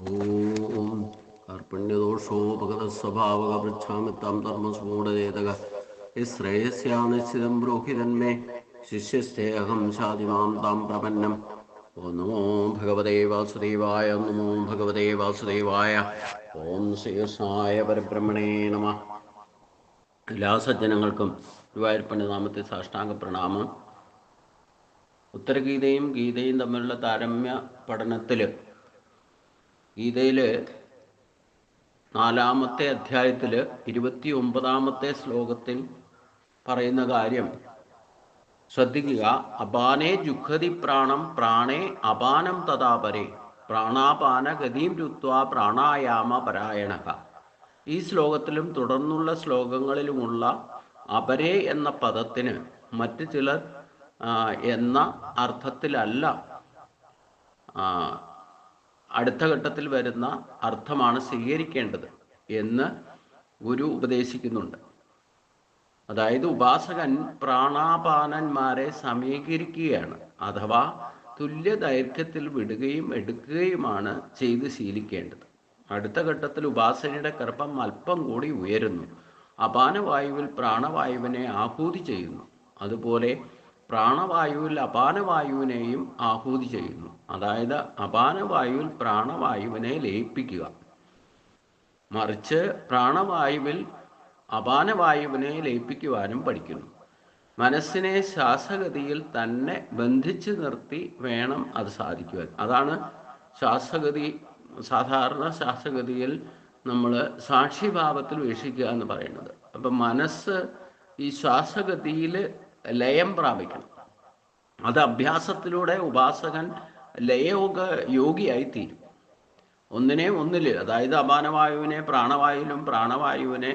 ഓം കാർപ്പണ്യദോഷോപഗതസ്വഭാവകപൃച്ഛാമിത്താം ധർമ്മസ്ഫോടചേതക ശ്രേയസ്യാ നിശ്ചിതം ബ്രൂഹി തന്മേ ശിഷ്യസ്തേഹം ശാതിമാം താം പ്രപന്നം. ഓം നമോ ഭഗവതേ വാസുദേവായ. നമോ ഭഗവതേ വാസുദേവായ. ഓം ശ്രീകൃഷ്ണായ പരബ്രഹ്മണേ നമഃ. എല്ലാ സജ്ജനങ്ങൾക്കും ഗുരുവായൂരപ്പൻ്റെ നാമത്തിൽ സാഷ്ടാംഗ പ്രണാമം. ഉത്തരഗീതയും ഗീതയും തമ്മിലുള്ള താരമ്യ പഠനത്തിൽ ഗീതയിൽ 4-ാമത്തെ അധ്യായത്തിൽ 29-ാമത്തെ ശ്ലോകത്തിൽ പറയുന്ന കാര്യം ശ്രദ്ധിക്കുക. അപാനേ ജുഹതി പ്രാണം പ്രാണേ അപാനം തഥാപരേ പ്രാണാപാന ഗതിം രുത്വാ പ്രാണായാമ പരായണക. ഈ ശ്ലോകത്തിലും തുടർന്നുള്ള ശ്ലോകങ്ങളിലുമുള്ള അപരേ എന്ന പദത്തിന് മറ്റു ചിലർ എന്ന അർത്ഥത്തിലല്ല അടുത്ത ഘട്ടത്തിൽ വരുന്ന അർത്ഥമാണ് സ്വീകരിക്കേണ്ടത് എന്ന് ഗുരു ഉപദേശിക്കുന്നുണ്ട്. അതായത് ഉപാസകൻ പ്രാണാപാനന്മാരെ സമീകരിക്കുകയാണ്, അഥവാ തുല്യ ദൈർഘ്യത്തിൽ വിടുകയും എടുക്കുകയുമാണ് ചെയ്ത് ശീലിക്കേണ്ടത്. അടുത്ത ഘട്ടത്തിൽ ഉപാസനയുടെ കർപ്പം അല്പം കൂടി ഉയരുന്നു. അപാനവായുവിൽ പ്രാണവായുവിനെ ആഹൂതി ചെയ്യുന്നു. അതുപോലെ പ്രാണവായുവിൽ അപാനവായുവിനെയും ആഹൂതി ചെയ്യുന്നു. അതായത് അപാനവായുവിൽ പ്രാണവായുവിനെ ലയിപ്പിക്കുക, മറിച്ച് പ്രാണവായുവിൽ അപാനവായുവിനെ ലയിപ്പിക്കുവാനും പഠിക്കുന്നു. മനസ്സിനെ ശ്വാസഗതിയിൽ തന്നെ ബന്ധിച്ചു നിർത്തി വേണം അത് സാധിക്കുവാൻ. അതാണ് ശ്വാസഗതി. സാധാരണ ശ്വാസഗതിയിൽ നമ്മൾ സാക്ഷിഭാവത്തിൽ വീക്ഷിക്കുക എന്ന് പറയുന്നത്. അപ്പം മനസ്സ് ഈ ശ്വാസഗതിയിൽ ലയം പ്രാപിക്കണം. അത് അഭ്യാസത്തിലൂടെ ഉപാസകൻ യോഗിയായിത്തീരും. ഒന്നിൽ, അതായത് അപാനവായുവിനെ പ്രാണവായുവിലും പ്രാണവായുവിനെ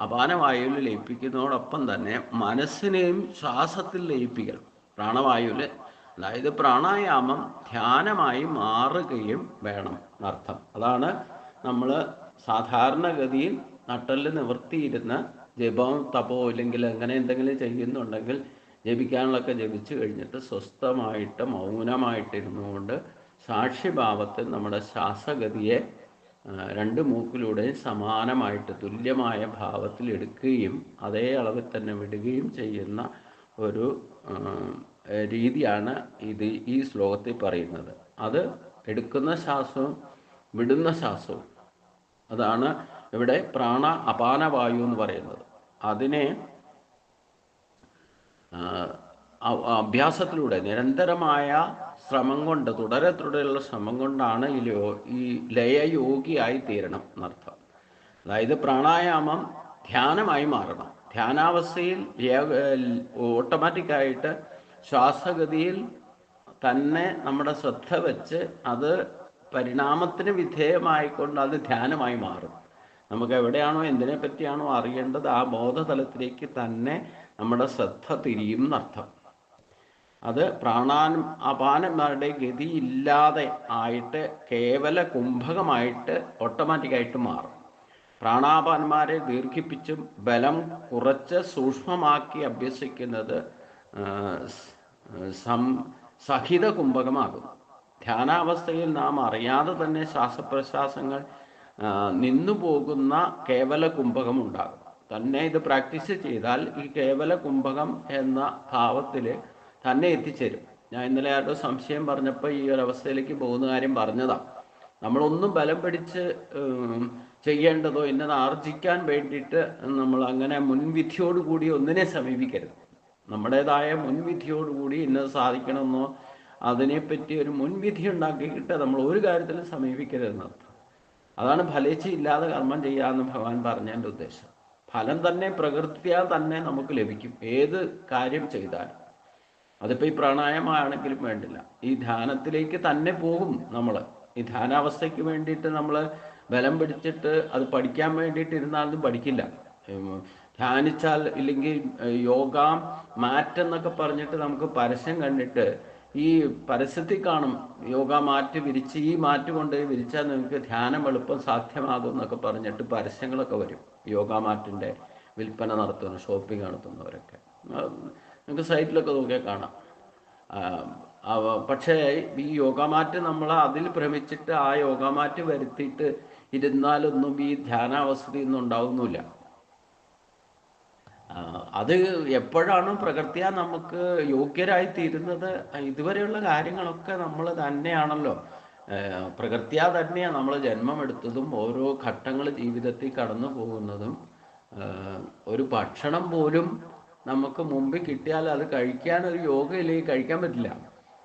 അപാനവായുവിൽ ലയിപ്പിക്കുന്നതോടൊപ്പം തന്നെ മനസ്സിനെയും ശ്വാസത്തിൽ ലയിപ്പിക്കണം, പ്രാണവായുവിൽ. അതായത് പ്രാണായാമം ധ്യാനമായി മാറുകയും വേണം എന്നർത്ഥം. അതാണ് നമ്മൾ സാധാരണഗതിയിൽ നട്ടല് നിവർത്തിയിരുന്ന് ജപം തപോ ഇല്ലെങ്കിൽ അങ്ങനെ എന്തെങ്കിലും ചെയ്യുന്നുണ്ടെങ്കിൽ ജപിക്കാനുള്ളതൊക്കെ ജപിച്ചു കഴിഞ്ഞിട്ട് സ്വസ്ഥമായിട്ട് മൗനമായിട്ടിരുന്നുകൊണ്ട് സാക്ഷിഭാവത്തിൽ നമ്മുടെ ശ്വാസഗതിയെ രണ്ട് മൂക്കിലൂടെയും സമാനമായിട്ട് തുല്യമായ ഭാവത്തിൽ എടുക്കുകയും അതേ അളവിൽ തന്നെ വിടുകയും ചെയ്യുന്ന ഒരു രീതിയാണ് ഈ ശ്ലോകത്തിൽ പറയുന്നത്. അത് എടുക്കുന്ന ശ്വാസവും വിടുന്ന ശ്വാസവും, അതാണ് ഇവിടെ പ്രാണ അപാനവായു എന്ന് പറയുന്നത്. അതിനെ അഭ്യാസത്തിലൂടെ നിരന്തരമായ ശ്രമം കൊണ്ട്, തുടരെയുള്ള ശ്രമം കൊണ്ടാണ് ഈ ലയയോഗിയായി തീരണം എന്നർത്ഥം. അതായത് പ്രാണായാമം ധ്യാനമായി മാറണം. ധ്യാനാവസ്ഥയിൽ ഓട്ടോമാറ്റിക്കായിട്ട് ശ്വാസഗതിയിൽ തന്നെ നമ്മുടെ ശ്രദ്ധ വെച്ച് അത് പരിണാമത്തിന് വിധേയമായിക്കൊണ്ട് അത് ധ്യാനമായി മാറും. നമുക്ക് എവിടെയാണോ എന്തിനെ പറ്റിയാണോ അറിയേണ്ടത് ആ ബോധതലത്തിലേക്ക് തന്നെ നമ്മുടെ ശ്രദ്ധ തിരിയും എന്നർത്ഥം. അത് അപാനന്മാരുടെ ഗതിയില്ലാതെ ആയിട്ട് കേവല കുംഭകമായിട്ട് ഓട്ടോമാറ്റിക്കായിട്ട് മാറും. പ്രാണാപാന്മാരെ ദീർഘിപ്പിച്ചും ബലം കുറച്ച് സൂക്ഷ്മമാക്കി അഭ്യസിക്കുന്നത് സഹിത കുംഭകമാകും. ധ്യാനാവസ്ഥയിൽ നാം അറിയാതെ തന്നെ ശ്വാസപ്രശ്വാസങ്ങൾ നിന്നുപോകുന്ന കേവല കുംഭകം ഉണ്ടാകും. തന്നെ ഇത് പ്രാക്ടീസ് ചെയ്താൽ ഈ കേവല കുംഭകം എന്ന ഭാവത്തിൽ തന്നെ എത്തിച്ചേരും. ഞാൻ ഇന്നലെ ആരുടെ സംശയം പറഞ്ഞപ്പോൾ ഈ ഒരവസ്ഥയിലേക്ക് പോകുന്ന കാര്യം പറഞ്ഞതാണ്. നമ്മളൊന്നും ബലം പിടിച്ച് ചെയ്യേണ്ടതോ ഇന്നത് ആർജിക്കാൻ വേണ്ടിയിട്ട് നമ്മൾ അങ്ങനെ മുൻവിധിയോടുകൂടി ഒന്നിനെ സമീപിക്കരുത്. നമ്മുടേതായ മുൻവിധിയോടുകൂടി ഇന്നത് സാധിക്കണമെന്നോ അതിനെപ്പറ്റി ഒരു മുൻവിധി ഉണ്ടാക്കിയിട്ട് നമ്മൾ ഒരു കാര്യത്തിലും സമീപിക്കരുതെന്നർത്ഥം. അതാണ് ഫലേച്ഛയില്ലാതെ കർമ്മം ചെയ്യാമെന്ന് ഭഗവാൻ പറഞ്ഞതിൻ്റെ ഉദ്ദേശം. ഫലം തന്നെ പ്രകൃതിയാൽ തന്നെ നമുക്ക് ലഭിക്കും ഏത് കാര്യം ചെയ്താലും. അതിപ്പോൾ ഈ പ്രാണായാമമാണെങ്കിലും വേണ്ടില്ല, ഈ ധ്യാനത്തിലേക്ക് തന്നെ പോകും. നമ്മൾ ഈ ധ്യാനാവസ്ഥയ്ക്ക് വേണ്ടിയിട്ട് നമ്മൾ ബലം പിടിച്ചിട്ട് അത് പഠിക്കാൻ വേണ്ടിയിട്ട് ഇരുന്നാലും പഠിക്കില്ല. ധ്യാനിച്ചാൽ ഇല്ലെങ്കിൽ യോഗ മാറ്റ് എന്നൊക്കെ പറഞ്ഞിട്ട് നമുക്ക് പരസ്യം കണ്ടിട്ട് ഈ പരസ്യത്തിൽ കാണും യോഗ മാറ്റ് വിരിച്ച് ഈ മാറ്റ് കൊണ്ട് വിരിച്ചാൽ നിങ്ങൾക്ക് ധ്യാനം എളുപ്പം സാധ്യമാകും എന്നൊക്കെ പറഞ്ഞിട്ട് പരസ്യങ്ങളൊക്കെ വരും. യോഗ മാറ്റിൻ്റെ വിൽപ്പന നടത്തുന്ന ഷോപ്പിംഗ് നടത്തുന്നവരൊക്കെ നിങ്ങൾക്ക് സൈറ്റിലൊക്കെ നോക്കിയാൽ കാണാം. പക്ഷേ ഈ യോഗമാറ്റ് നമ്മൾ അതിൽ ഭ്രമിച്ചിട്ട് ആ യോഗമാറ്റ് വരുത്തിയിട്ട് ഇരുന്നാലൊന്നും ഈ ധ്യാനാവസ്ഥയൊന്നും ഉണ്ടാവുന്നില്ല. അത് എപ്പോഴാണ് പ്രകൃത്യാ നമുക്ക് യോഗ്യരായി തീരുന്നത്? ഇതുവരെയുള്ള കാര്യങ്ങളൊക്കെ നമ്മൾ തന്നെയാണല്ലോ. പ്രകൃത്യാ തന്നെയാണ് നമ്മൾ ജന്മമെടുത്തതും ഓരോ ഘട്ടങ്ങൾ ജീവിതത്തിൽ കടന്നു പോകുന്നതും. ഒരു ഭക്ഷണം പോലും നമുക്ക് മുമ്പിൽ കിട്ടിയാൽ അത് കഴിക്കാൻ ഒരു യോഗയിലേക്ക് കഴിക്കാൻ പറ്റില്ല.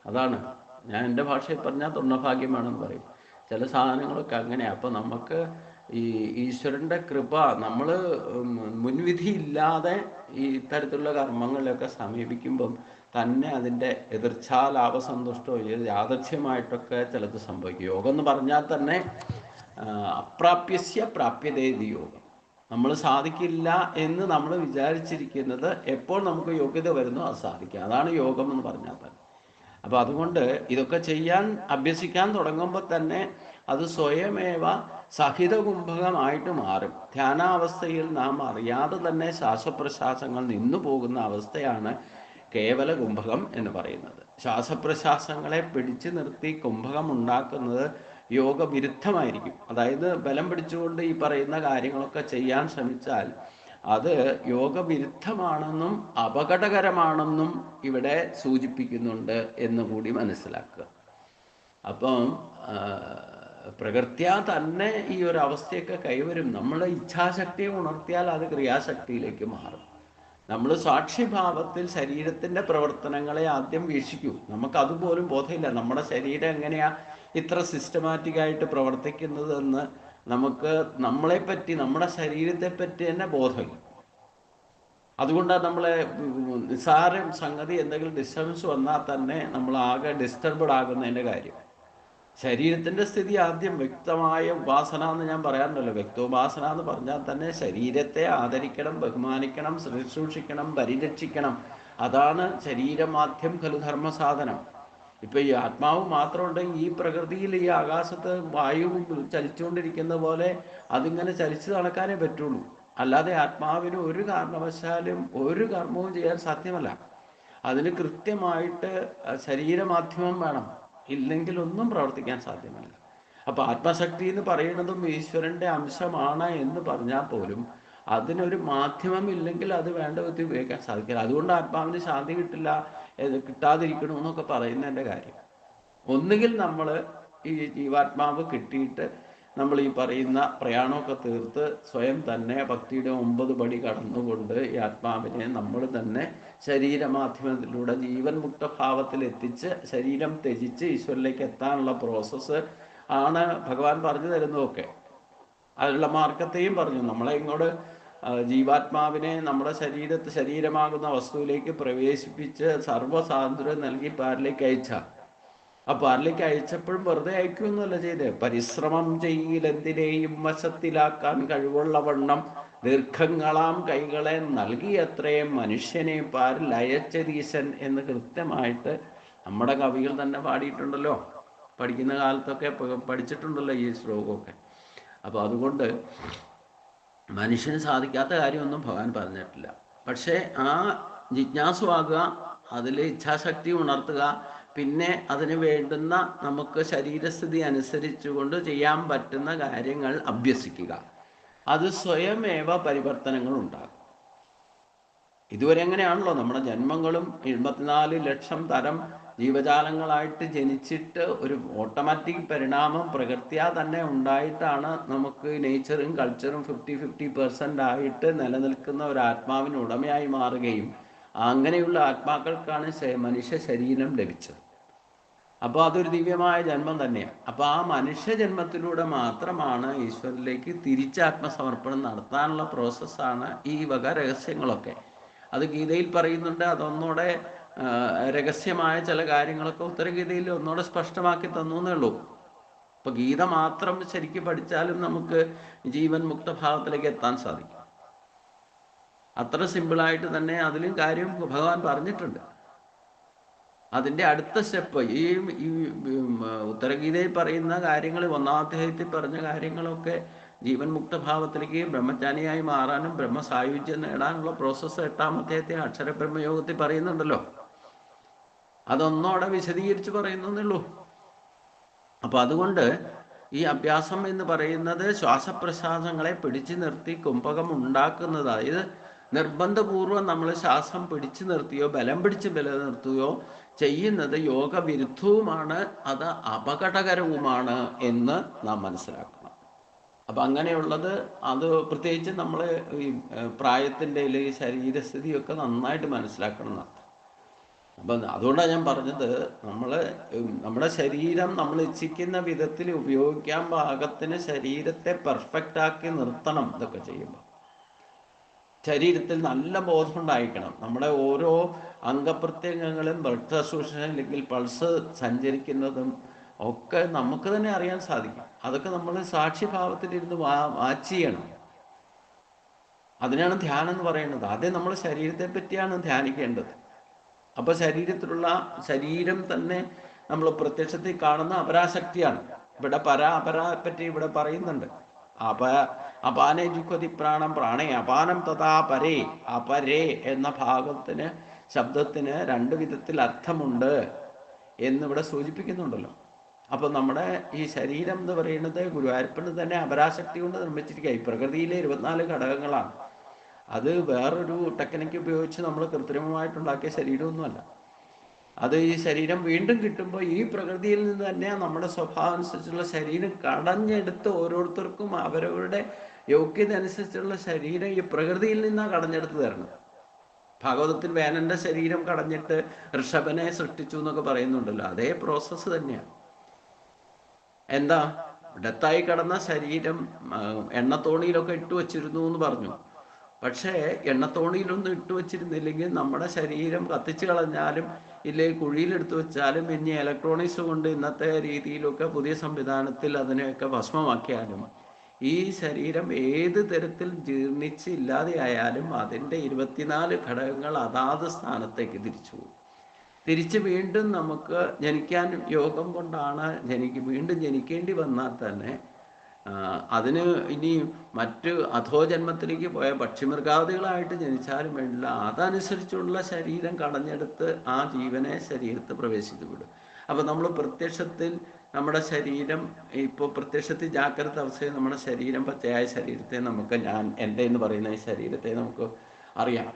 അതാണ് ഞാൻ എൻ്റെ ഭാഷയിൽ പറഞ്ഞാൽ തുണ്ണഭാഗ്യമാണെന്ന് പറയും. ചില സാധനങ്ങളൊക്കെ അങ്ങനെയാണ്. അപ്പം നമുക്ക് ഈ ഈശ്വരൻ്റെ കൃപ, നമ്മൾ മുൻവിധി ഇല്ലാതെ ഈ ഇത്തരത്തിലുള്ള കർമ്മങ്ങളിലൊക്കെ സമീപിക്കുമ്പം തന്നെ അതിൻ്റെ എതിർച്ഛാ ലാഭസന്തുഷ്ടോ യാദൃച്ഛ്യമായിട്ടൊക്കെ ചിലത് സംഭവിക്കും. യോഗം എന്ന് പറഞ്ഞാൽ തന്നെ അപ്രാപ്യസ്യ പ്രാപ്യതേതി യോഗം. നമ്മൾ സാധിക്കില്ല എന്ന് നമ്മൾ വിചാരിച്ചിരിക്കുന്നത് എപ്പോൾ നമുക്ക് യോഗ്യത വരുന്നോ അത് സാധിക്കുക. അതാണ് യോഗം എന്ന് പറഞ്ഞാൽ തന്നെ. അപ്പോൾ അതുകൊണ്ട് ഇതൊക്കെ ചെയ്യാൻ അഭ്യസിക്കാൻ തുടങ്ങുമ്പോൾ തന്നെ അത് സ്വയമേവ സഹിത കുംഭകമായിട്ട് മാറും. ധ്യാനാവസ്ഥയിൽ നാം അറിയാതെ തന്നെ ശ്വാസപ്രശ്വാസങ്ങൾ നിന്നു പോകുന്ന അവസ്ഥയാണ് കേവല കുംഭകം എന്ന് പറയുന്നത്. ശ്വാസപ്രശ്വാസങ്ങളെ പിടിച്ചു നിർത്തി കുംഭകം ഉണ്ടാക്കുന്നത് യോഗവിരുദ്ധമായിരിക്കും. അതായത് ബലം പിടിച്ചുകൊണ്ട് ഈ പറയുന്ന കാര്യങ്ങളൊക്കെ ചെയ്യാൻ ശ്രമിച്ചാൽ അത് യോഗവിരുദ്ധമാണെന്നും അപകടകരമാണെന്നും ഇവിടെ സൂചിപ്പിക്കുന്നുണ്ട് എന്ന് കൂടി മനസ്സിലാക്കുക. അപ്പം പ്രകൃത്യാ തന്നെ ഈ ഒരു അവസ്ഥയൊക്കെ കൈവരും. നമ്മൾ ഇച്ഛാശക്തിയെ ഉണർത്തിയാൽ അത് ക്രിയാശക്തിയിലേക്ക് മാറും. നമ്മൾ സാക്ഷിഭാവത്തിൽ ശരീരത്തിൻ്റെ പ്രവർത്തനങ്ങളെ ആദ്യം വീക്ഷിക്കൂ. നമുക്കതുപോലും ബോധമില്ല നമ്മുടെ ശരീരം എങ്ങനെയാ ഇത്ര സിസ്റ്റമാറ്റിക്കായിട്ട് പ്രവർത്തിക്കുന്നതെന്ന്. നമുക്ക് നമ്മളെപ്പറ്റി, നമ്മുടെ ശരീരത്തെപ്പറ്റി തന്നെ ബോധമില്ല. അതുകൊണ്ടാണ് നമ്മളെ നിസ്സാരം സംഗതി എന്തെങ്കിലും ഡിസ്റ്റർബൻസ് വന്നാൽ തന്നെ നമ്മൾ ആകെ ഡിസ്റ്റർബഡ് ആകുന്നതിൻ്റെ കാര്യം. ശരീരത്തിൻ്റെ സ്ഥിതി ആദ്യം വ്യക്തമായ ഉപാസന എന്ന് ഞാൻ പറയാറുണ്ടല്ലോ. വ്യക്തോപാസന എന്ന് പറഞ്ഞാൽ തന്നെ ശരീരത്തെ ആദരിക്കണം, ബഹുമാനിക്കണം, ശുശ്രൂഷിക്കണം, പരിരക്ഷിക്കണം. അതാണ് ശരീരമാധ്യം ഖലു ധർമ്മസാധനം. ഇപ്പം ഈ ആത്മാവ് മാത്രമുണ്ടെങ്കിൽ ഈ പ്രകൃതിയിൽ ഈ ആകാശത്ത് വായു ചലിച്ചുകൊണ്ടിരിക്കുന്ന പോലെ അതിങ്ങനെ ചലിച്ചു നടക്കാനേ പറ്റുള്ളൂ. അല്ലാതെ ആത്മാവിന് ഒരു കാരണവശാലും ഒരു കർമ്മവും ചെയ്യാൻ സാധ്യമല്ല. അതിന് കൃത്യമായിട്ട് ശരീരമാധ്യമം വേണം, ഇല്ലെങ്കിൽ ഒന്നും പ്രവർത്തിക്കാൻ സാധ്യമല്ല. അപ്പോൾ ആത്മശക്തി എന്ന് പറയുന്നതും ഈശ്വരൻ്റെ അംശമാണ് എന്ന് പറഞ്ഞാൽ പോലും അതിനൊരു മാധ്യമം ഇല്ലെങ്കിൽ അത് വേണ്ട വിധത്തിൽ ഉപയോഗിക്കാൻ സാധിക്കില്ല. അതുകൊണ്ട് ആത്മാവിന് ശാന്തി കിട്ടില്ല, കിട്ടാതിരിക്കണമെന്നൊക്കെ പറയുന്നതിൻ്റെ കാര്യം. ഒന്നുകിൽ നമ്മൾ ഈ ജീവാത്മാവ് കിട്ടിയിട്ട് നമ്മൾ ഈ പറയുന്ന പ്രയാണമൊക്കെ തീർത്ത് സ്വയം തന്നെ ഭക്തിയുടെ 9 പടി കടന്നുകൊണ്ട് ഈ ആത്മാവിനെ നമ്മൾ തന്നെ ശരീരമാധ്യമത്തിലൂടെ ജീവൻ മുക്ത ഭാവത്തിൽ എത്തിച്ച് ശരീരം ത്യജിച്ച് ഈശ്വരിലേക്ക് എത്താനുള്ള പ്രോസസ്സ് ആണ് ഭഗവാൻ പറഞ്ഞു തരുന്നതൊക്കെ. അതിനുള്ള മാർഗത്തെയും പറഞ്ഞു. നമ്മളെ ഇങ്ങോട്ട് ജീവാത്മാവിനെ നമ്മുടെ ശരീരമാകുന്ന വസ്തുവിലേക്ക് പ്രവേശിപ്പിച്ച് സർവ്വസ്വാതന്ത്ര്യം നൽകി പാരിലേക്ക് അയച്ച. അപ്പോൾ പാരിലേക്ക് അയച്ചപ്പോഴും വെറുതെ അയക്കുമെന്നല്ല ചെയ്ത്, പരിശ്രമം ചെയ്യിലെന്തിനേയും വശത്തിലാക്കാൻ കഴിവുള്ള വണ്ണം ദീർഘങ്ങളാം കൈകളെ നൽകിയത്രയും മനുഷ്യനെ പാരിൽ അയച്ചതീശൻ എന്ന് കൃത്യമായിട്ട് നമ്മുടെ കവികൾ തന്നെ പാടിയിട്ടുണ്ടല്ലോ. പഠിക്കുന്ന കാലത്തൊക്കെ പഠിച്ചിട്ടുണ്ടല്ലോ ഈ ശ്ലോകമൊക്കെ. അപ്പോൾ അതുകൊണ്ട് മനുഷ്യന് സാധിക്കാത്ത കാര്യമൊന്നും ഭഗവാൻ പറഞ്ഞിട്ടില്ല. പക്ഷേ ആ ജിജ്ഞാസുവാകുക, അതിൽ ഇച്ഛാശക്തി ഉണർത്തുക, പിന്നെ അതിന് വേണ്ടുന്ന നമുക്ക് ശരീരസ്ഥിതി അനുസരിച്ചുകൊണ്ട് ചെയ്യാൻ പറ്റുന്ന കാര്യങ്ങൾ അഭ്യസിക്കുക. അത് സ്വയമേവ പരിവർത്തനങ്ങൾ ഉണ്ടാകും. ഇതുവരെ എങ്ങനെയാണല്ലോ നമ്മുടെ ജന്മങ്ങളും 74 ലക്ഷം തരം ജീവജാലങ്ങളായിട്ട് ജനിച്ചിട്ട് ഒരു ഓട്ടോമാറ്റിക് പരിണാമം പ്രകൃത്യാ തന്നെ ഉണ്ടായിട്ടാണ് നമുക്ക് നേച്ചറും കൾച്ചറും 50-50% ആയിട്ട് നിലനിൽക്കുന്ന ഒരു ആത്മാവിന് ഉടമയായി മാറുകയും അങ്ങനെയുള്ള ആത്മാക്കൾക്കാണ് മനുഷ്യ ശരീരം ലഭിച്ചത്. അപ്പോൾ അതൊരു ദിവ്യമായ ജന്മം തന്നെയാണ്. അപ്പോൾ ആ മനുഷ്യ ജന്മത്തിലൂടെ മാത്രമാണ് ഈശ്വരനിലേക്ക് തിരിച്ചാത്മസമർപ്പണം നടത്താനുള്ള പ്രോസസ്സാണ് ഈ വക രഹസ്യങ്ങളൊക്കെ. അത് ഗീതയിൽ പറയുന്നുണ്ട്. അതൊന്നുകൂടെ രഹസ്യമായ ചില കാര്യങ്ങളൊക്കെ ഉത്തരഗീതയിൽ ഒന്നുകൂടെ സ്പഷ്ടമാക്കി തന്നു എന്നേ ഉള്ളൂ. അപ്പോൾ ഗീത മാത്രം ശരിക്കും പഠിച്ചാലും നമുക്ക് ജീവൻ മുക്തഭാവത്തിലേക്ക് എത്താൻ സാധിക്കും. അത്ര സിമ്പിളായിട്ട് തന്നെ അതിലും കാര്യം ഭഗവാൻ പറഞ്ഞിട്ടുണ്ട്. അതിൻ്റെ അടുത്ത സ്റ്റെപ്പ് ഈ ഉത്തരഗീതയിൽ പറയുന്ന കാര്യങ്ങൾ, 1-ാം അധ്യായത്തിൽ പറഞ്ഞ കാര്യങ്ങളൊക്കെ ജീവൻ മുക്തഭാവത്തിലേക്ക് ബ്രഹ്മജ്ഞാനിയായി മാറാനും ബ്രഹ്മസായുജ്യം നേടാനുള്ള പ്രോസസ്സ് 8-ാം അധ്യായത്തിൽ അക്ഷരബ്രഹ്മയോഗത്തിൽ പറയുന്നുണ്ടല്ലോ. അതൊന്നും അവിടെ വിശദീകരിച്ച് പറയുന്നേ ഉള്ളൂ. അപ്പം അതുകൊണ്ട് ഈ അഭ്യാസം എന്ന് പറയുന്നത് ശ്വാസപ്രശ്വാസങ്ങളെ പിടിച്ചു നിർത്തി കുംഭകം ഉണ്ടാക്കുന്നത്. അതായത് നിർബന്ധപൂർവം നമ്മൾ ശ്വാസം പിടിച്ചു നിർത്തിയോ ബലം പിടിച്ച് നിർത്തുകയോ ചെയ്യുന്നത് യോഗവിരുദ്ധവുമാണ്, അത് അപകടകരവുമാണ് എന്ന് നാം മനസ്സിലാക്കണം. അപ്പം അങ്ങനെയുള്ളത് അത് പ്രത്യേകിച്ച് നമ്മൾ ഈ പ്രായത്തിൻ്റെ അല്ലെങ്കിൽ ശരീരസ്ഥിതിയൊക്കെ നന്നായിട്ട് മനസ്സിലാക്കണം എന്നർത്ഥം. അപ്പം അതുകൊണ്ടാണ് ഞാൻ പറഞ്ഞത്, നമ്മുടെ ശരീരം നമ്മൾ ഇച്ഛിക്കുന്ന വിധത്തിൽ ഉപയോഗിക്കാൻ പാകത്തിന് ശരീരത്തെ പെർഫെക്റ്റ് ആക്കി നിർത്തണം. ഇതൊക്കെ ചെയ്യുമ്പോൾ ശരീരത്തിൽ നല്ല ബോധം ഉണ്ടായിരിക്കണം. നമ്മുടെ ഓരോ അംഗപ്രത്യംഗങ്ങളും ബ്ലഡ് ട്രാൻസ്ഫ്യൂഷൻ അല്ലെങ്കിൽ പൾസ് സഞ്ചരിക്കുന്നതും ഒക്കെ നമുക്ക് തന്നെ അറിയാൻ സാധിക്കും. അതൊക്കെ നമ്മൾ സാക്ഷിഭാവത്തിലിരുന്ന് വാച്ച് ചെയ്യണം. അതിനാണ് ധ്യാനം എന്ന് പറയുന്നത്. ആദ്യം നമ്മൾ ശരീരത്തെ പറ്റിയാണ് ധ്യാനിക്കേണ്ടത്. അപ്പോൾ ശരീരം തന്നെ നമ്മൾ പ്രത്യക്ഷത്തിൽ കാണുന്ന അപരാശക്തിയാണ്. ഇവിടെ അപരാ പറ്റി ഇവിടെ പറയുന്നുണ്ട്. അപാനെ ജുഹതി പ്രാണം പ്രാണേ അപാനം തഥാ പരേ. അപരേ എന്ന ഭാഗത്തിന് ശബ്ദത്തിന് രണ്ട് വിധത്തിൽ അർത്ഥമുണ്ട് എന്നിവിടെ സൂചിപ്പിക്കുന്നുണ്ടല്ലോ. അപ്പം നമ്മുടെ ഈ ശരീരം എന്ന് പറയുന്നത് ഗുരുവായൂരപ്പന് തന്നെ അപരാശക്തി കൊണ്ട് നിർമ്മിച്ചിരിക്കുക. ഈ പ്രകൃതിയിലെ 24 ഘടകങ്ങളാണ്. അത് വേറൊരു ടെക്നിക്ക് ഉപയോഗിച്ച് നമ്മൾ കൃത്രിമമായിട്ടുണ്ടാക്കിയ ശരീരമൊന്നുമല്ല. അത് ഈ ശരീരം വീണ്ടും കിട്ടുമ്പോൾ ഈ പ്രകൃതിയിൽ നിന്ന് തന്നെ നമ്മുടെ സ്വഭാവം അനുസരിച്ചുള്ള ശരീരം കടഞ്ഞെടുത്ത് ഓരോരുത്തർക്കും അവരവരുടെ യോഗ്യത അനുസരിച്ചുള്ള ശരീരം ഈ പ്രകൃതിയിൽ നിന്നാണ് കടഞ്ഞെടുത്ത് തരണം. ഭാഗവതത്തിൽ വേനന്റെ ശരീരം കടഞ്ഞിട്ട് ഋഷഭനെ സൃഷ്ടിച്ചു എന്നൊക്കെ പറയുന്നുണ്ടല്ലോ. അതേ പ്രോസസ്സ് തന്നെയാണ്. എന്താ, ഡെത്തായി കടന്ന ശരീരം എണ്ണത്തോണിയിലൊക്കെ ഇട്ടു വച്ചിരുന്നു എന്ന് പറഞ്ഞു. പക്ഷേ എണ്ണത്തോണിയിലൊന്നും ഇട്ടു വച്ചിരുന്നില്ലെങ്കിൽ നമ്മുടെ ശരീരം കത്തിച്ചു കളഞ്ഞാലും ഇല്ലെങ്കിൽ കുഴിയിലെടുത്ത് വെച്ചാലും ഇനി ഇലക്ട്രോണിക്സ് കൊണ്ട് ഇന്നത്തെ രീതിയിലൊക്കെ പുതിയ സംവിധാനത്തിൽ അതിനെയൊക്കെ ഭസ്മമാക്കിയാലും ഈ ശരീരം ഏത് തരത്തിൽ ജീർണിച്ച് ഇല്ലാതെയായാലും അതിൻ്റെ 24 ഘടകങ്ങൾ അതാത് സ്ഥാനത്തേക്ക് തിരിച്ച് വീണ്ടും നമുക്ക് ജനിക്കാൻ യോഗം കൊണ്ടാണ് വീണ്ടും ജനിക്കേണ്ടി വന്നാൽ തന്നെ അതിന് ഇനി മറ്റ് അധോജന്മത്തിലേക്ക് പോയ പക്ഷിമൃഗാദികളായിട്ട് ജനിച്ചാലും വേണ്ടില്ല, അതനുസരിച്ചുള്ള ശരീരം കടഞ്ഞെടുത്ത് ആ ജീവനെ ശരീരത്തിൽ പ്രവേശിച്ചു വിടും. അപ്പം നമ്മൾ പ്രത്യക്ഷത്തിൽ നമ്മുടെ ശരീരം ഇപ്പോൾ പ്രത്യക്ഷത്തിൽ ജാഗ്രത അവസ്ഥയിൽ നമ്മുടെ ശരീരം പച്ചയായ ശരീരത്തെ നമുക്ക് എൻ്റെ എന്ന് പറയുന്ന ഈ ശരീരത്തെ നമുക്ക് അറിയാം,